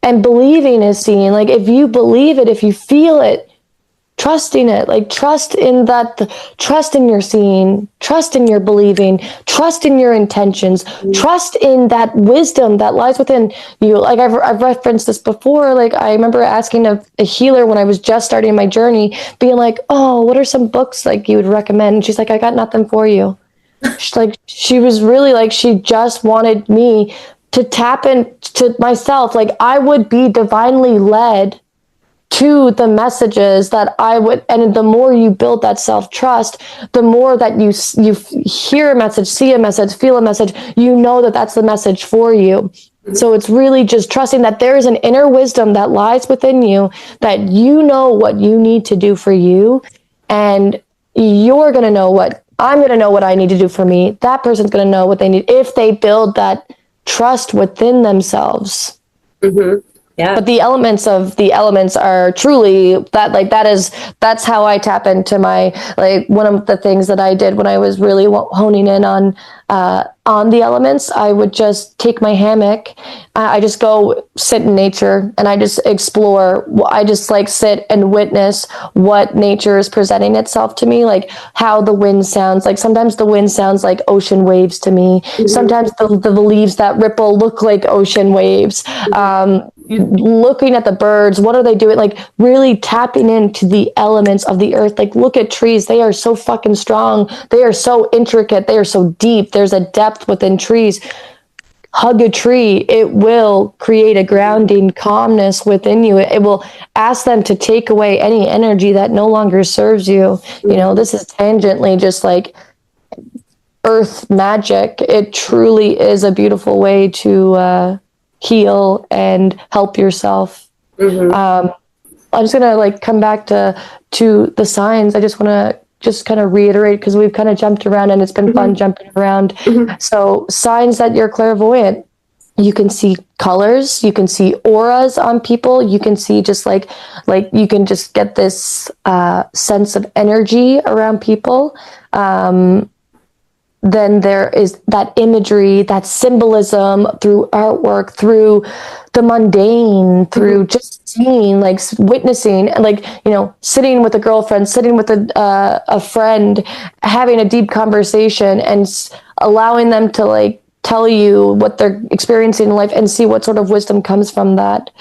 and believing is seeing. Like, if you believe it, if you feel it, trusting it, like trust in your seeing, trust in your believing, trust in your intentions, trust in that wisdom that lies within you. Like I've referenced this before. Like, I remember asking a healer when I was just starting my journey, being like, oh, what are some books like you would recommend? And she's like, I got nothing for you. She was really like, she just wanted me to tap into myself. Like, I would be divinely led to the messages that I would, and the more you build that self-trust, the more that you hear a message, see a message, feel a message, that that's the message for you. So it's really just trusting that there is an inner wisdom that lies within you, that you know what you need to do for you, and you're going to know what I'm going to know what I need to do for me. That person's going to know what they need if they build that trust within themselves. Mm-hmm. Yeah. But the elements are truly that's how I tap into my, like, one of the things that I did when I was really honing in on the elements. I would just take my hammock. I just go sit in nature, and I just explore. I just like sit and witness what nature is presenting itself to me, like how the wind sounds. Like, sometimes the wind sounds like ocean waves to me. Mm-hmm. Sometimes the leaves that ripple look like ocean waves. Mm-hmm. Looking at the birds, what are they doing? Like, really tapping into the elements of the earth. Like, look at trees. They are so fucking strong. They are so intricate. They are so deep. There's a depth within trees. Hug a tree. It will create a grounding calmness within you. It will ask them to take away any energy that no longer serves you. This is tangentially just like earth magic. It truly is a beautiful way to heal and help yourself. Mm-hmm. I'm just gonna come back to the signs. I just want to just kind of reiterate, because we've kind of jumped around, and it's been mm-hmm. fun jumping around. Mm-hmm. So, signs that you're clairvoyant: you can see colors, you can see auras on people, you can see just like you can just get this sense of energy around people. Then there is that imagery, that symbolism through artwork, through the mundane, through just seeing, like witnessing, and sitting with a girlfriend, sitting with a friend, having a deep conversation, and allowing them to tell you what they're experiencing in life, and see what sort of wisdom comes from that.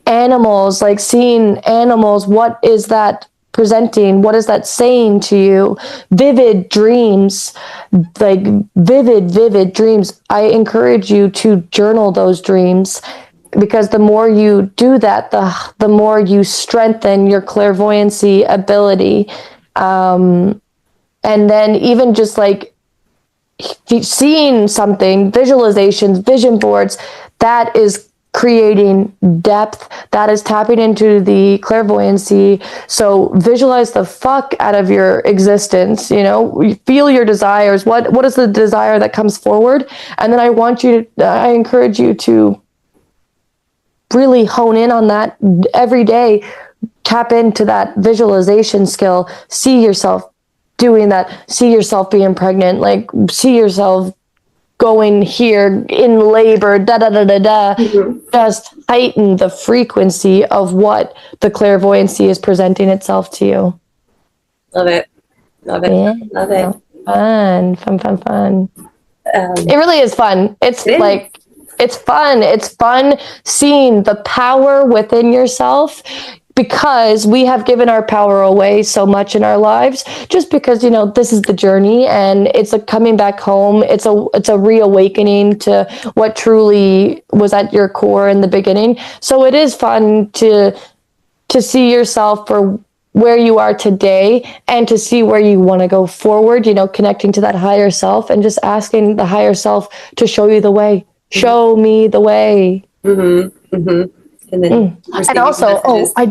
Animals, like seeing animals, what is that presenting? What is that saying to you? Vivid dreams, like vivid dreams. I encourage you to journal those dreams, because the more you do that, the more you strengthen your clairvoyancy ability. And then even just like seeing something, visualizations, vision boards, that is creating depth, that is tapping into the clairvoyancy. So visualize the fuck out of your existence, you know, you feel your desires. What is the desire that comes forward? And then I encourage you to really hone in on that every day. Tap into that visualization skill. See yourself doing that. See yourself being pregnant. Like, see yourself going here in labor, Just heighten the frequency of what the clairvoyancy is presenting itself to you. Love it. Love it. Yeah. Love it. Fun. It really is fun. It's fun. It's fun seeing the power within yourself, because we have given our power away so much in our lives, just because, you know, this is the journey, and it's a coming back home. It's a reawakening to what truly was at your core in the beginning. So it is fun to see yourself for where you are today, and to see where you want to go forward, you know, connecting to that higher self and just asking the higher self to show you the way. Show me the way. And then and also, I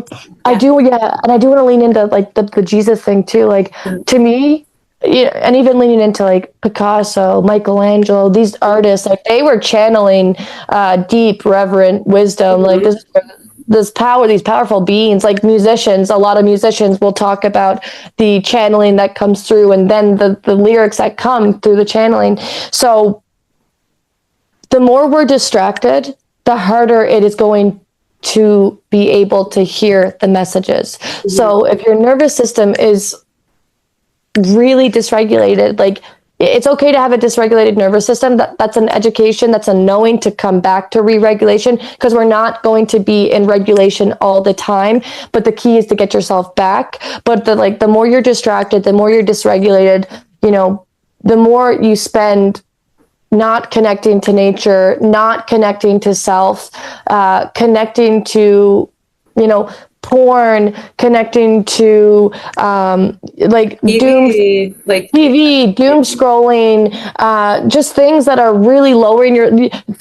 do want to lean into like the Jesus thing too. Like, to me, and even leaning into like Picasso, Michelangelo, these artists, like they were channeling deep, reverent wisdom. Like this power, these powerful beings, like musicians. A lot of musicians will talk about the channeling that comes through, and then the lyrics that come through the channeling. So the more we're distracted, the harder it is going to be able to hear the messages. So if your nervous system is really dysregulated, like, it's okay to have a dysregulated nervous system. That's an education, that's a knowing to come back to re-regulation, because we're not going to be in regulation all the time. But the key is to get yourself back. But the more you're distracted, the more you're dysregulated, you know, the more you spend not connecting to nature, not connecting to self, connecting to, you know, porn, connecting to like TV, doom scrolling, just things that are really lowering your,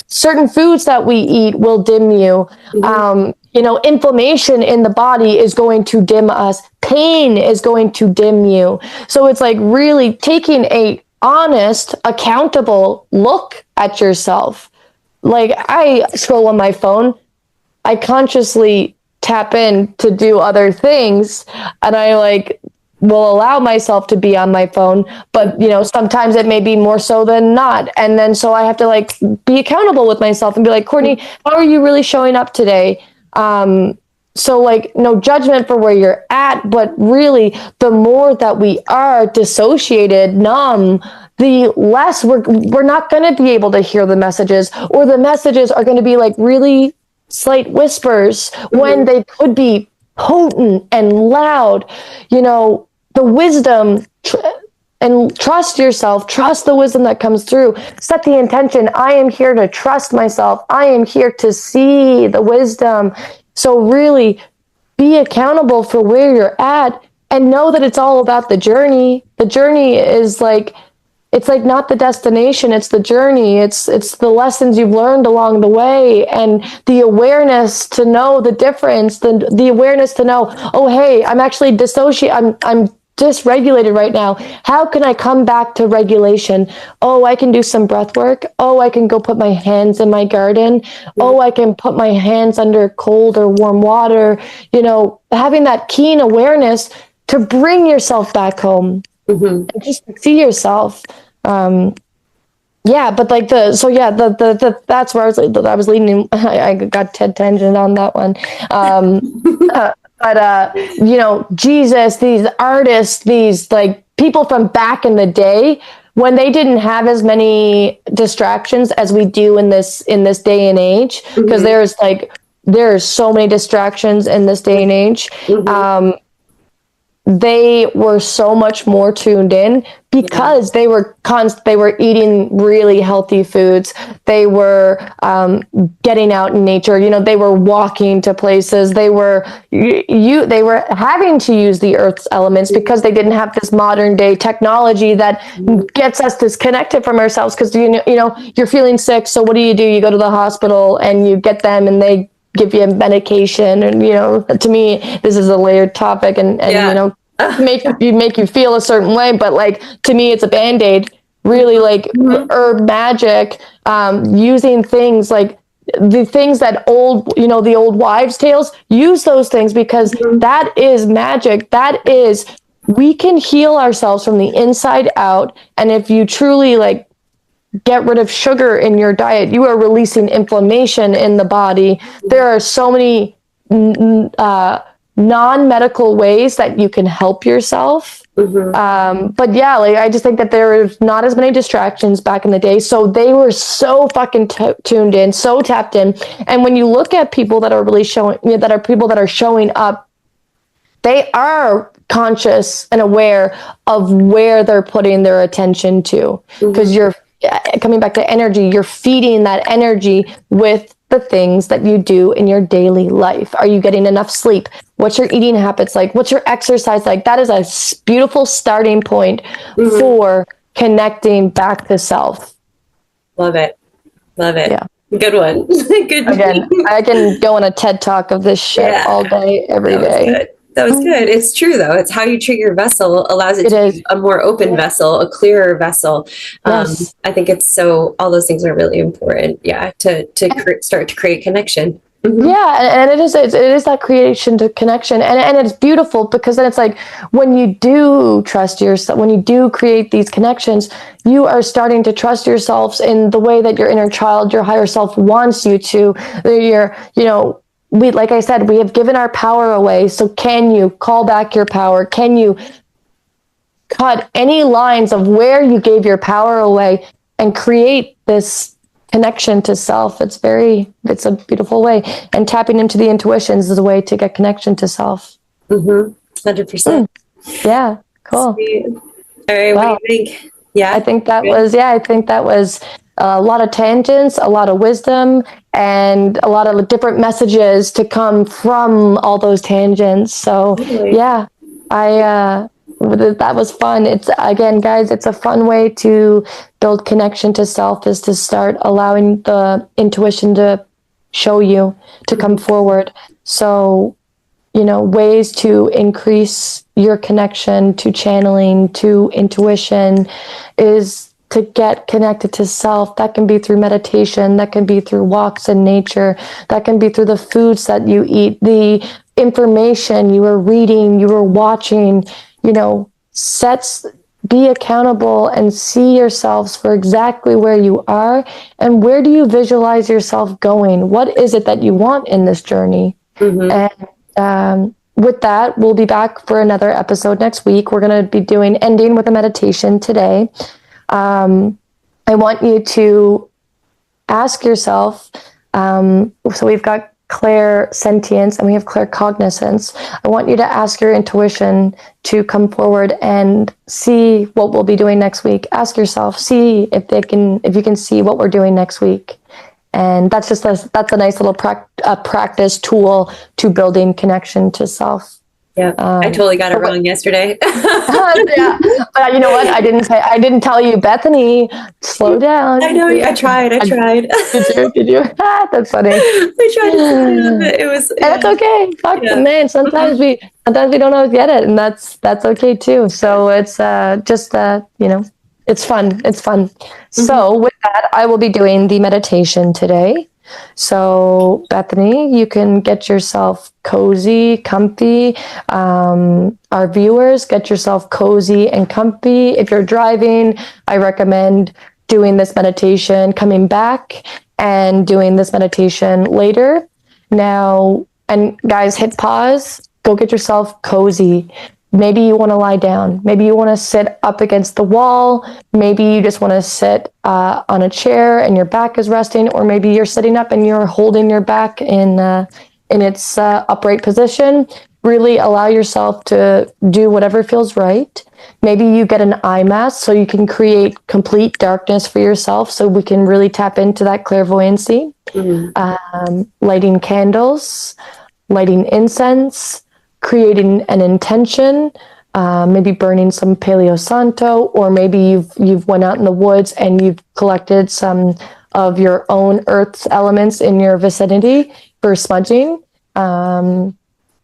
certain foods that we eat will dim you. You know, inflammation in the body is going to dim us. Pain is going to dim you. So it's like really taking a honest, accountable look at yourself. Like, I scroll on my phone, I consciously tap in to do other things, and I like will allow myself to be on my phone, but you know, sometimes it may be more so than not. And then so I have to like be accountable with myself and be like, Courtney, how are you really showing up today? So like, no judgment for where you're at, but really the more that we are dissociated, numb, the less we're not going to be able to hear the messages, or the messages are going to be like really slight whispers when they could be potent and loud. You know, the wisdom, and trust yourself, trust the wisdom that comes through. Set the intention. I am here to trust myself. I am here to see the wisdom. So really be accountable for where you're at, and know that it's all about the journey. The journey is like, it's like not the destination, it's the journey. It's the lessons you've learned along the way, and the awareness to know the difference, the awareness to know, oh, hey, I'm actually I'm dysregulated right now. How can I come back to regulation? Oh, I can do some breath work. Oh, I can go put my hands in my garden. Oh, I can put my hands under cold or warm water. You know, having that keen awareness to bring yourself back home and just see yourself. Yeah, but like that's where I was leading. I got tangent on that one. But you know, Jesus, these artists, these like people from back in the day, when they didn't have as many distractions as we do in this day and age, because there's so many distractions in this day and age. they were so much more tuned in because they were eating really healthy foods. They were getting out in nature. They were walking to places. They were they were having to use the earth's elements because they didn't have this modern day technology that gets us disconnected from ourselves. Because you're feeling sick, so what do? You go to the hospital and you get them, and they give you medication. And to me, this is a layered topic, and make you feel a certain way, but like, to me, it's a band-aid. Really, like, herb magic, using things like the things that the old wives' tales. Use those things, because that is magic. That is, we can heal ourselves from the inside out. And if you truly, like, get rid of sugar in your diet, you are releasing inflammation in the body. There are so many non-medical ways that you can help yourself. But yeah, like, I just think that there was not as many distractions back in the day, so they were so fucking tuned in, so tapped in. And when you look at people that are really showing, that are people that are showing up, they are conscious and aware of where they're putting their attention to, because you're coming back to energy. You're feeding that energy with the things that you do in your daily life. Are you getting enough sleep? What's your eating habits like? What's your exercise like? That is a beautiful starting point for connecting back to self. Love it. Yeah. Good one. Good. Again, I can go on a TED talk of this shit all day, every day. Good. That was good. It's true, though. It's how you treat your vessel allows it to be a more open vessel, a clearer vessel. Yes. I think all those things are really important. Yeah. To start to create connection. Yeah, and it is that creation to connection, and it's beautiful, because then it's like, when you do trust yourself, when you do create these connections, you are starting to trust yourselves in the way that your inner child, your higher self, wants you to. Like I said, we have given our power away. So can you call back your power? Can you cut any lines of where you gave your power away and create this connection to self? It's a beautiful way. And tapping into the intuitions is a way to get connection to self. 100%. Yeah, cool. Sweet. All right, wow. What do you think? Yeah, I think that was a lot of tangents, a lot of wisdom, and a lot of different messages to come from all those tangents. So yeah, that was fun. It's, again, guys, it's a fun way to build connection to self, is to start allowing the intuition to show you, to come forward. So, ways to increase your connection to channeling, to intuition, is to get connected to self. That can be through meditation. That can be through walks in nature. That can be through the foods that you eat, the information you are reading, you are watching. Be accountable and see yourselves for exactly where you are, and where do you visualize yourself going? What is it that you want in this journey? And with that, we'll be back for another episode next week. We're going to be ending with a meditation today. I want you to ask yourself, so we've got clairsentience and we have claircognizance. I want you to ask your intuition to come forward and see what we'll be doing next week. Ask yourself, see if you can see what we're doing next week. And that's a nice little practice tool to building connection to self. Yeah, I totally got it wrong yesterday. Yeah, but you know what? I didn't tell you, Bethany. Slow down. I know. I tried. Did you? That's funny. I tried to slow down, but it was. Yeah. And that's okay. Fuck, man. Sometimes we don't always get it, and that's okay too. So it's it's fun. It's fun. So with that, I will be doing the meditation today. So Bethany, you can get yourself cozy, comfy. Our viewers, get yourself cozy and comfy. If you're driving, I recommend doing this meditation, coming back and doing this meditation later. Now, and guys, hit pause, go get yourself cozy. Maybe you want to lie down. Maybe you want to sit up against the wall. Maybe you just want to sit on a chair and your back is resting, or maybe you're sitting up and you're holding your back in its upright position. really allow yourself to do whatever feels right. Maybe you get an eye mask so you can create complete darkness for yourself, so we can really tap into that clairvoyancy. Lighting candles, lighting incense, creating an intention, maybe burning some Paleo Santo, or maybe you've went out in the woods and you've collected some of your own earth's elements in your vicinity for smudging.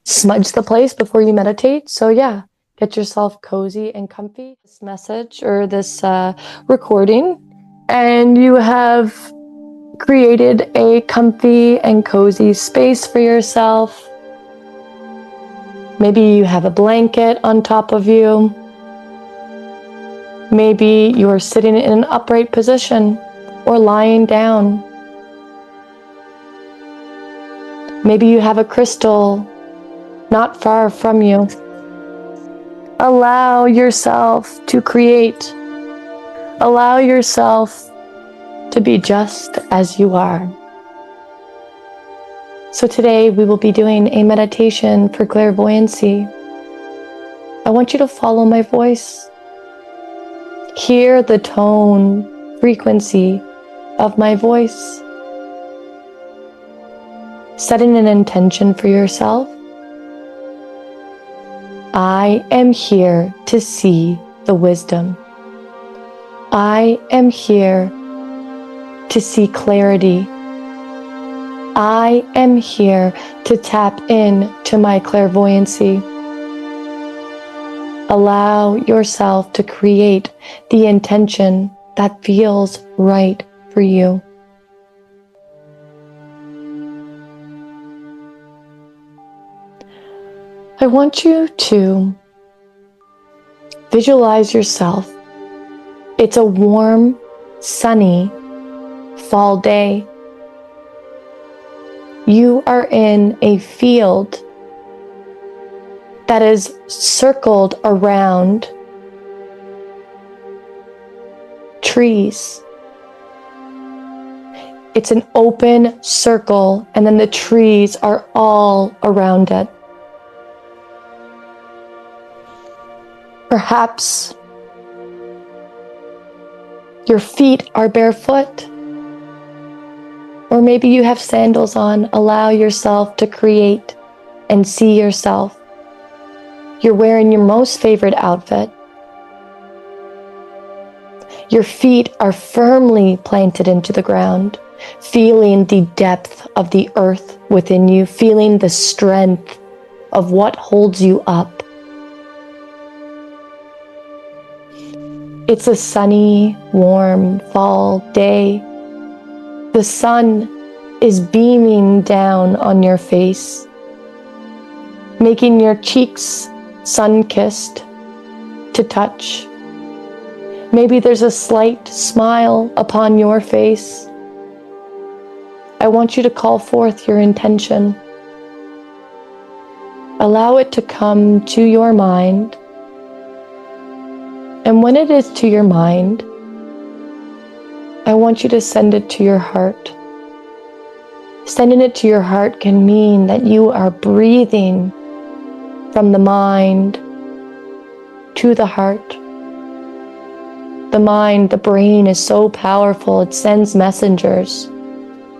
Smudge the place before you meditate. So yeah, get yourself cozy and comfy. This message or this recording, and you have created a comfy and cozy space for yourself. Maybe you have a blanket on top of you. Maybe you're sitting in an upright position or lying down. Maybe you have a crystal not far from you. Allow yourself to create. Allow yourself to be just as you are. So today we will be doing a meditation for clairvoyancy. I want you to follow my voice. Hear the tone, frequency of my voice. Setting an intention for yourself. I am here to see the wisdom. I am here to see clarity. I am here to tap into my clairvoyancy. Allow yourself to create the intention that feels right for you. I want you to visualize yourself. It's a warm, sunny fall day. You are in a field that is circled around trees. It's an open circle, and then the trees are all around it. Perhaps your feet are barefoot, or maybe you have sandals on. Allow yourself to create and see yourself. You're wearing your most favorite outfit. Your feet are firmly planted into the ground, feeling the depth of the earth within you, feeling the strength of what holds you up. It's a sunny, warm fall day. The sun is beaming down on your face, making your cheeks sun-kissed to touch. Maybe there's a slight smile upon your face. I want you to call forth your intention. Allow it to come to your mind. And when it is to your mind, I want you to send it to your heart. Sending it to your heart can mean that you are breathing from the mind to the heart. The mind, the brain is so powerful, it sends messengers.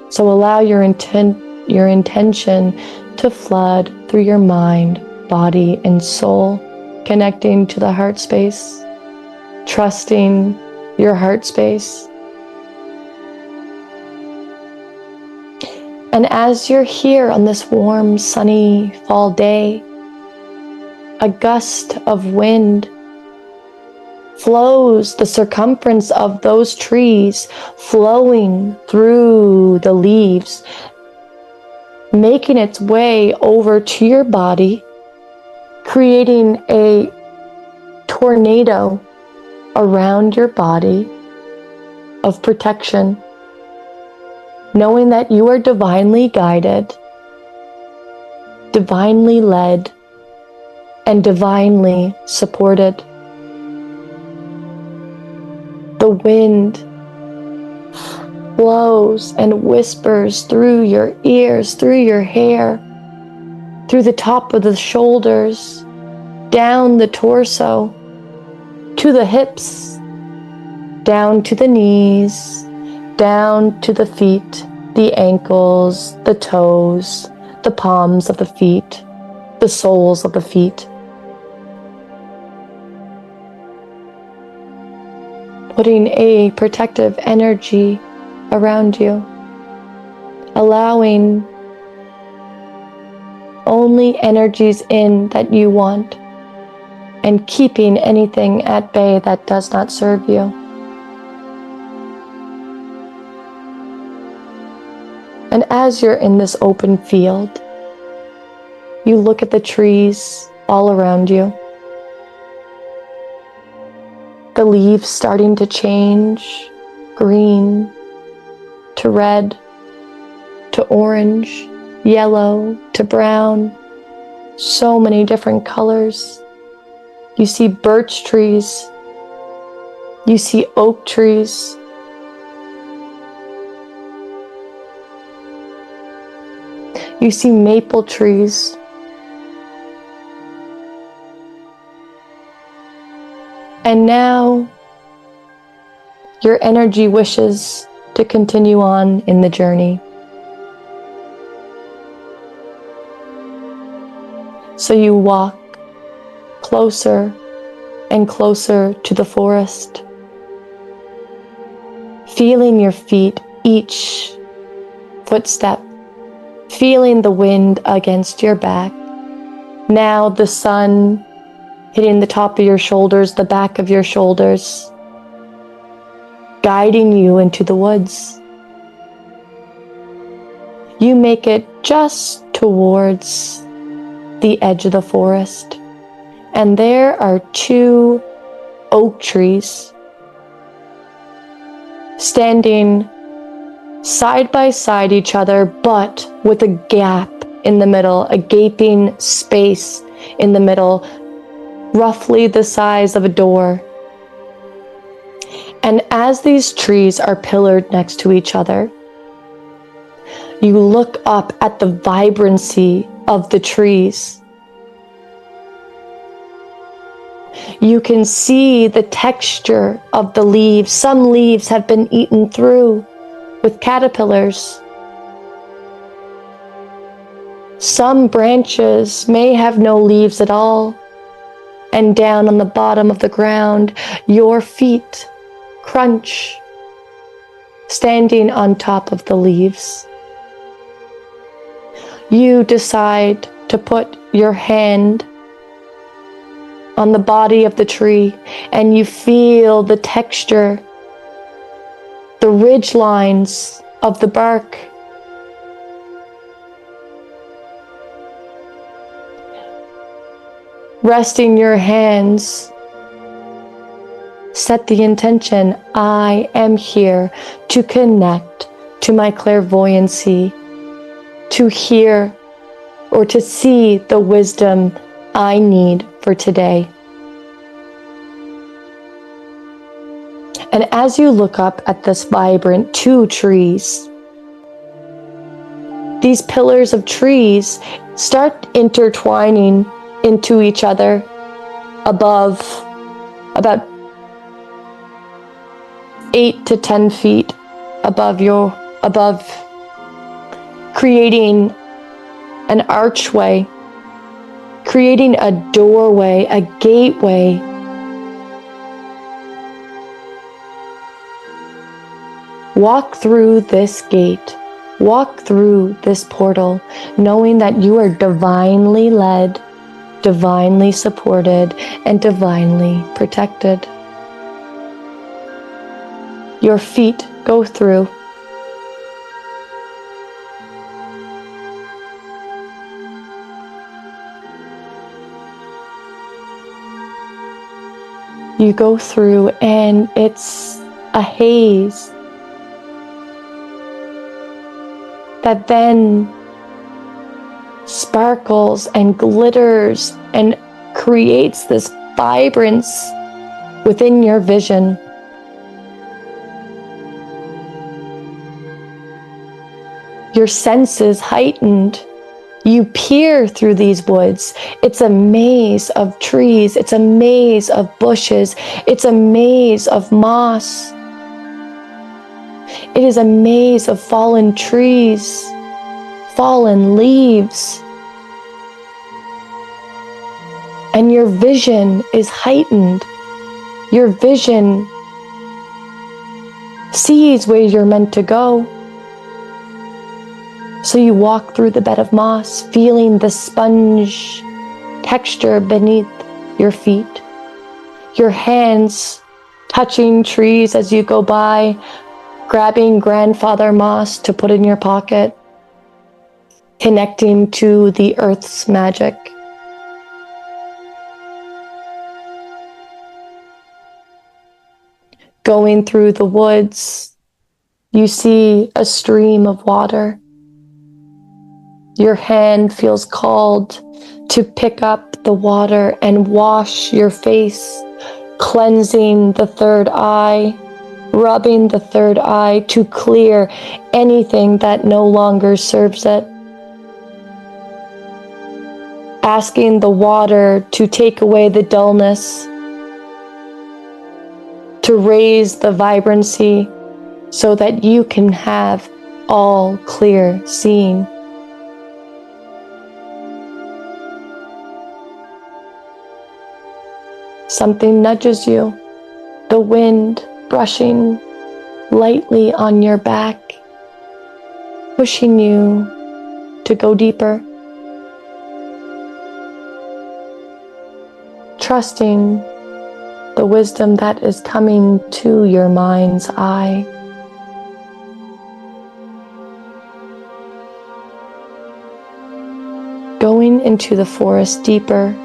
So allow your intention to flood through your mind, body, and soul, connecting to the heart space, trusting your heart space. And as you're here on this warm, sunny fall day, a gust of wind flows the circumference of those trees, flowing through the leaves, making its way over to your body, creating a tornado around your body of protection, knowing that you are divinely guided, divinely led, and divinely supported. The wind blows and whispers through your ears, through your hair, through the top of the shoulders, down the torso, to the hips, down to the knees, down to the feet, the ankles, the toes, the palms of the feet, the soles of the feet. Putting a protective energy around you, allowing only energies in that you want, and keeping anything at bay that does not serve you. And as you're in this open field, you look at the trees all around you. The leaves starting to change, green to red to orange, yellow to brown, so many different colors. You see birch trees, you see oak trees, you see maple trees, and now your energy wishes to continue on in the journey. So you walk closer and closer to the forest, feeling your feet, each footstep, feeling the wind against your back. Now the sun hitting the top of your shoulders, the back of your shoulders, guiding you into the woods. You make it just towards the edge of the forest, and there are 2 oak trees standing side by side each other, but with a gap in the middle, a gaping space in the middle, roughly the size of a door. And as these trees are pillared next to each other, you look up at the vibrancy of the trees. You can see the texture of the leaves. Some leaves have been eaten through with caterpillars. Some branches may have no leaves at all. And down on the bottom of the ground, your feet crunch, standing on top of the leaves. You decide to put your hand on the body of the tree, and you feel the texture, the ridge lines of the bark. Resting your hands, set the intention, I am here to connect to my clairvoyancy, to hear or to see the wisdom I need for today. And as you look up at this vibrant 2 trees, these pillars of trees start intertwining into each other above about 8 to 10 feet above, creating an archway, creating a doorway, a gateway. Walk through this gate, walk through this portal, knowing that you are divinely led, divinely supported, and divinely protected. Your feet go through. You go through, and it's a haze that then sparkles and glitters and creates this vibrance within your vision. Your senses heightened You peer through these woods. It's a maze of trees. It's a maze of bushes. It's a maze of moss. It is a maze of fallen trees, fallen leaves. And your vision is heightened. Your vision sees where you're meant to go. So you walk through the bed of moss, feeling the sponge texture beneath your feet. Your hands touching trees as you go by, grabbing grandfather moss to put in your pocket, connecting to the earth's magic. Going through the woods, you see a stream of water. Your hand feels called to pick up the water and wash your face, cleansing the third eye, rubbing the third eye to clear anything that no longer serves it. Asking the water to take away the dullness, to raise the vibrancy so that you can have all clear seeing. Something nudges you, the wind brushing lightly on your back, pushing you to go deeper. Trusting the wisdom that is coming to your mind's eye. Going into the forest deeper,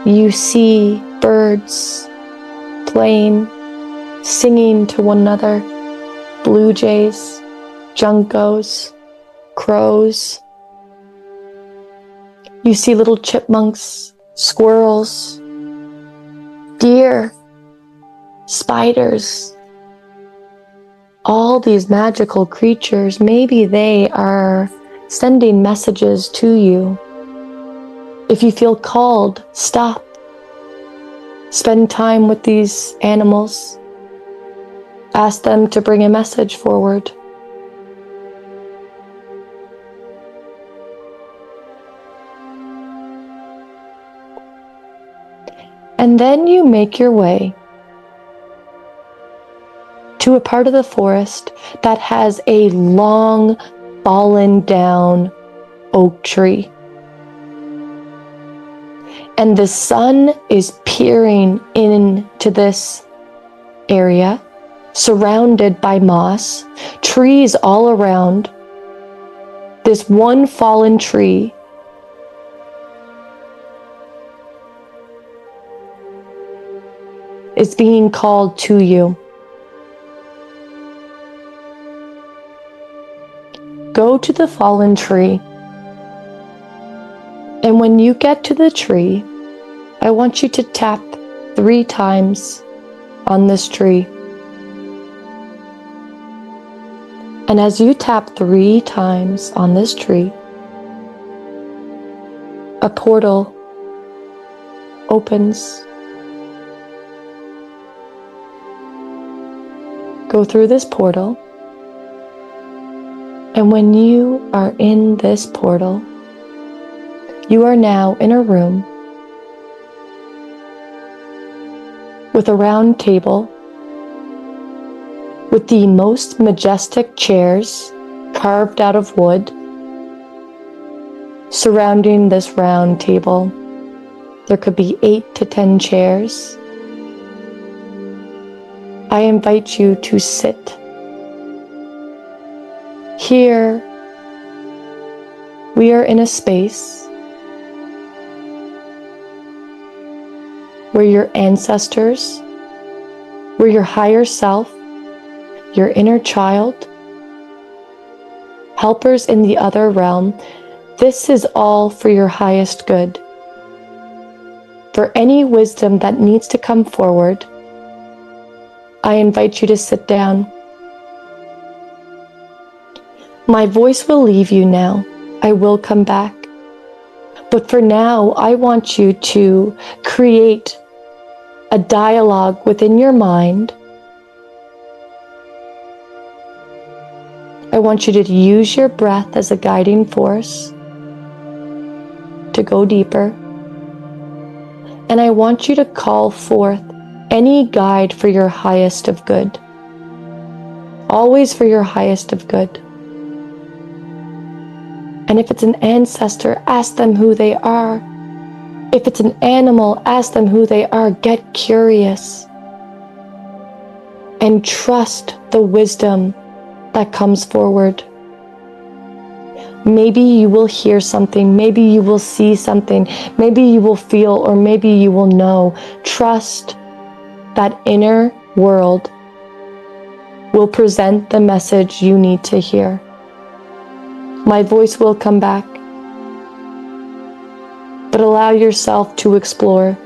you see birds playing, singing to one another, blue jays, juncos, crows. You see little chipmunks, squirrels, deer, spiders. All these magical creatures, maybe they are sending messages to you. If you feel called, stop. Spend time with these animals. Ask them to bring a message forward. And then you make your way to a part of the forest that has a long, fallen down oak tree. And the sun is peering into this area, surrounded by moss, trees all around. This one fallen tree is being called to you. Go to the fallen tree. And when you get to the tree, I want you to tap 3 times on this tree. And as you tap 3 times on this tree, a portal opens. Go through this portal. And when you are in this portal, you are now in a room with a round table with the most majestic chairs carved out of wood. Surrounding this round table, there could be 8 to 10 chairs. I invite you to sit. Here, we are in a space where your ancestors, where your higher self, your inner child, helpers in the other realm, this is all for your highest good. For any wisdom that needs to come forward, I invite you to sit down. My voice will leave you now. I will come back. But for now, I want you to create a dialogue within your mind. I want you to use your breath as a guiding force to go deeper. And I want you to call forth any guide for your highest of good. Always for your highest of good. And if it's an ancestor, ask them who they are. If it's an animal, ask them who they are. Get curious. And trust the wisdom that comes forward. Maybe you will hear something, maybe you will see something, maybe you will feel, or maybe you will know. Trust that inner world will present the message you need to hear. My voice will come back, but allow yourself to explore.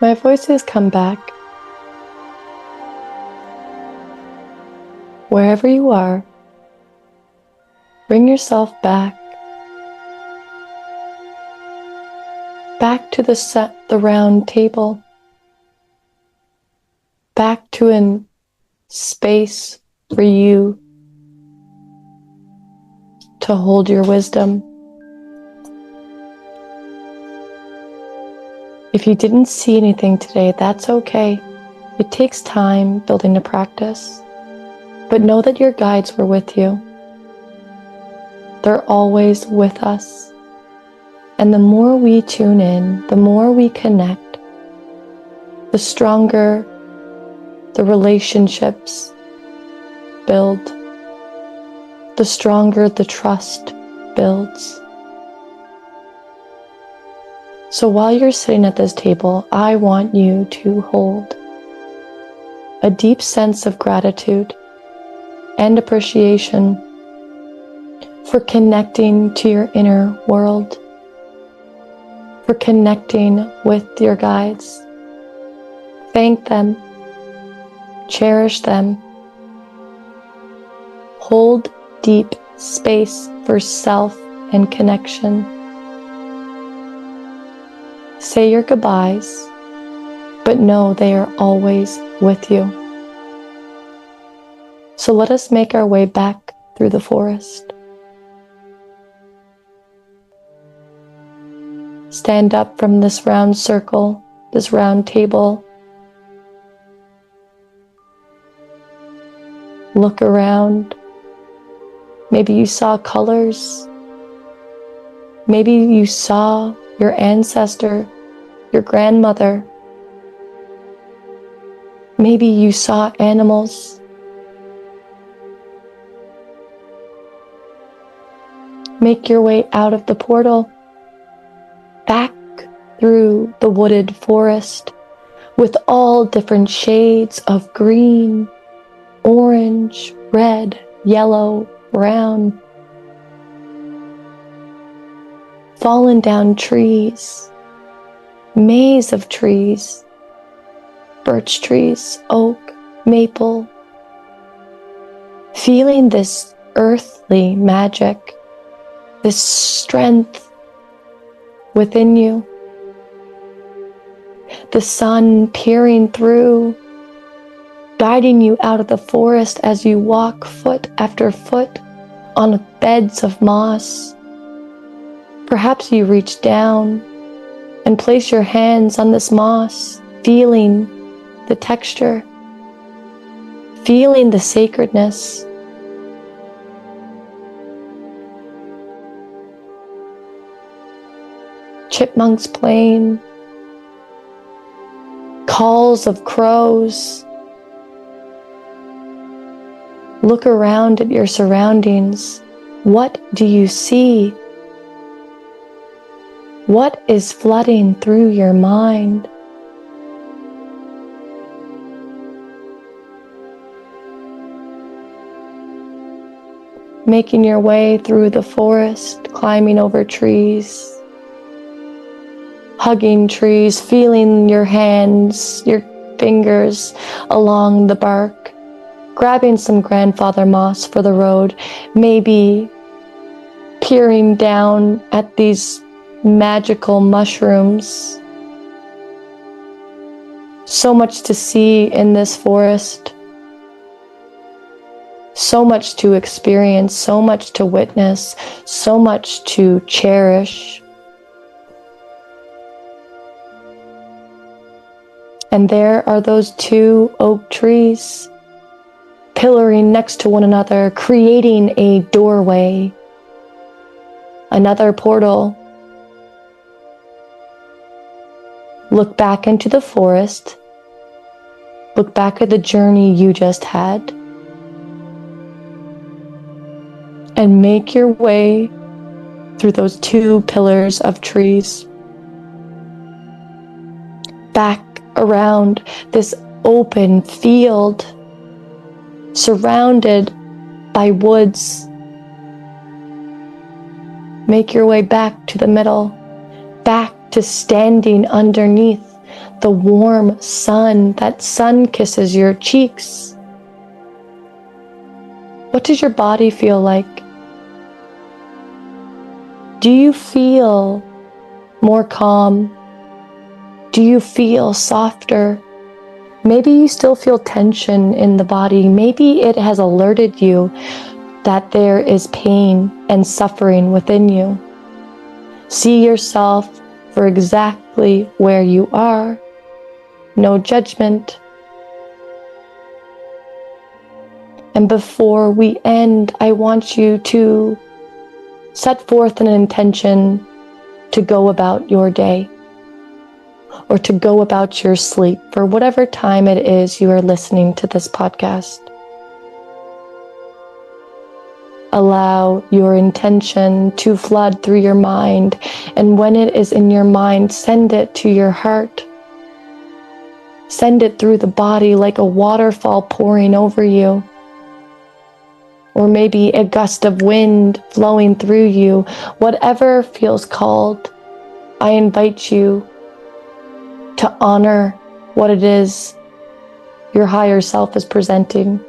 my voices come back, wherever you are, bring yourself back to the round table, back to a space for you to hold your wisdom. If you didn't see anything today, that's okay. It takes time building a practice, but know that your guides were with you. They're always with us. And the more we tune in, the more we connect, the stronger the relationships build, the stronger the trust builds. So while you're sitting at this table, I want you to hold a deep sense of gratitude and appreciation for connecting to your inner world, for connecting with your guides. Thank them, cherish them, hold deep space for self and connection. Say your goodbyes, but know they are always with you. So let us make our way back through the forest. Stand up from this round circle, this round table. Look around. Maybe you saw colors. Maybe you saw your ancestor, your grandmother. Maybe you saw animals. Make your way out of the portal, back through the wooded forest with all different shades of green, orange, red, yellow, brown. Fallen down trees, maze of trees, birch trees, oak, maple. Feeling this earthly magic, this strength within you. The sun peering through, guiding you out of the forest as you walk foot after foot on beds of moss. Perhaps you reach down and place your hands on this moss, feeling the texture, feeling the sacredness. Chipmunks playing, calls of crows. Look around at your surroundings. What do you see? What is flooding through your mind? Making your way through the forest, climbing over trees, hugging trees, feeling your hands, your fingers along the bark, grabbing some grandfather moss for the road, maybe peering down at these magical mushrooms. So much to see in this forest, so much to experience, so much to witness, so much to cherish. And there are those two oak trees pillaring next to one another, creating a doorway, another portal. Look back into the forest. Look back at the journey you just had. And make your way through those two pillars of trees. Back around this open field, surrounded by woods. Make your way back to the middle, back to standing underneath the warm sun, that sun kisses your cheeks. What does your body feel like? Do you feel more calm? Do you feel softer? Maybe you still feel tension in the body. Maybe it has alerted you that there is pain and suffering within you. See yourself for exactly where you are. No judgment. And before we end, I want you to set forth an intention to go about your day or to go about your sleep for whatever time it is you are listening to this podcast. Allow your intention to flood through your mind, and when it is in your mind, send it to your heart. Send it through the body like a waterfall pouring over you, or maybe a gust of wind flowing through you. Whatever feels called, I invite you to honor what it is your higher self is presenting.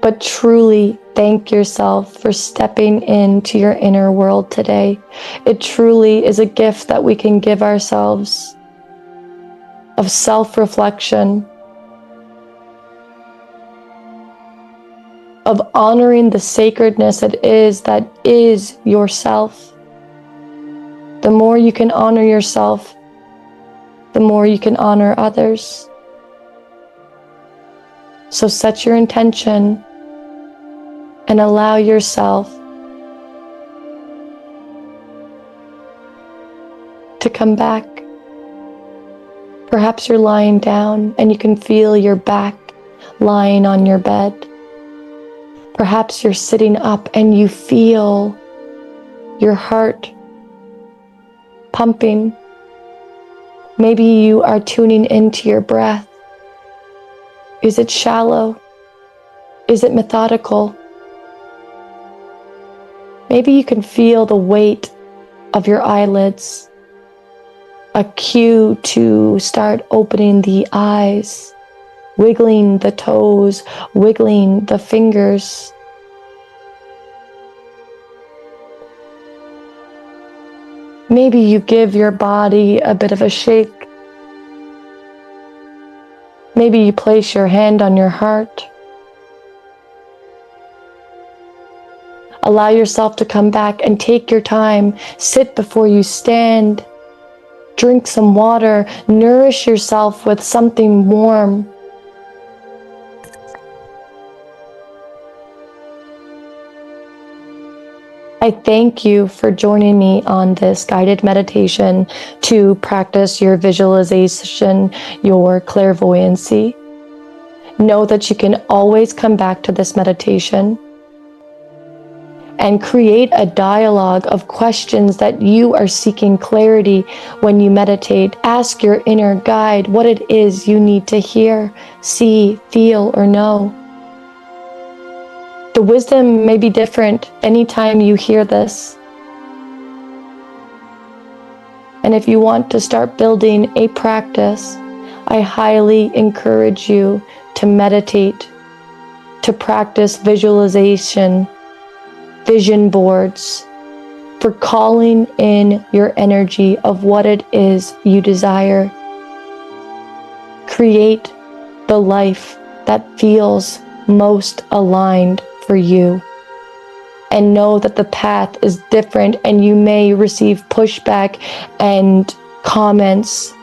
But truly thank yourself for stepping into your inner world today. It truly is a gift that we can give ourselves of self-reflection, of honoring the sacredness that is yourself. The more you can honor yourself, the more you can honor others. So set your intention and allow yourself to come back. Perhaps you're lying down and you can feel your back lying on your bed. Perhaps you're sitting up and you feel your heart pumping. Maybe you are tuning into your breath. Is it shallow? Is it methodical? Maybe you can feel the weight of your eyelids, a cue to start opening the eyes, wiggling the toes, wiggling the fingers. Maybe you give your body a bit of a shake. Maybe you place your hand on your heart. Allow yourself to come back and take your time. Sit before you stand. Drink some water. Nourish yourself with something warm. I thank you for joining me on this guided meditation to practice your visualization, your clairvoyancy. Know that you can always come back to this meditation and create a dialogue of questions that you are seeking clarity when you meditate. Ask your inner guide what it is you need to hear, see, feel, or know. The wisdom may be different anytime you hear this. And if you want to start building a practice, I highly encourage you to meditate, to practice visualization, vision boards, for calling in your energy of what it is you desire. Create the life that feels most aligned for you. And know that the path is different and you may receive pushback and comments.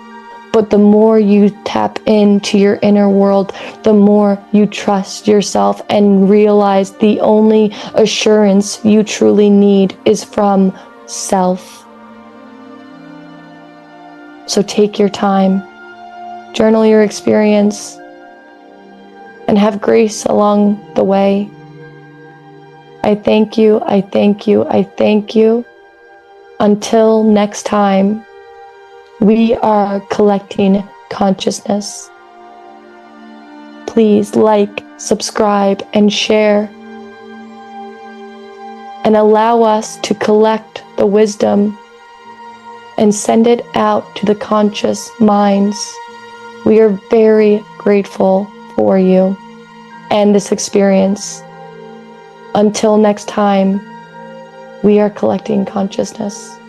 But the more you tap into your inner world, the more you trust yourself and realize the only assurance you truly need is from self. So take your time, journal your experience, and have grace along the way. I thank you, I thank you, I thank you. Until next time, we are collecting consciousness. Please like, subscribe, and share. And allow us to collect the wisdom and send it out to the conscious minds. We are very grateful for you and this experience. Until next time, we are collecting consciousness.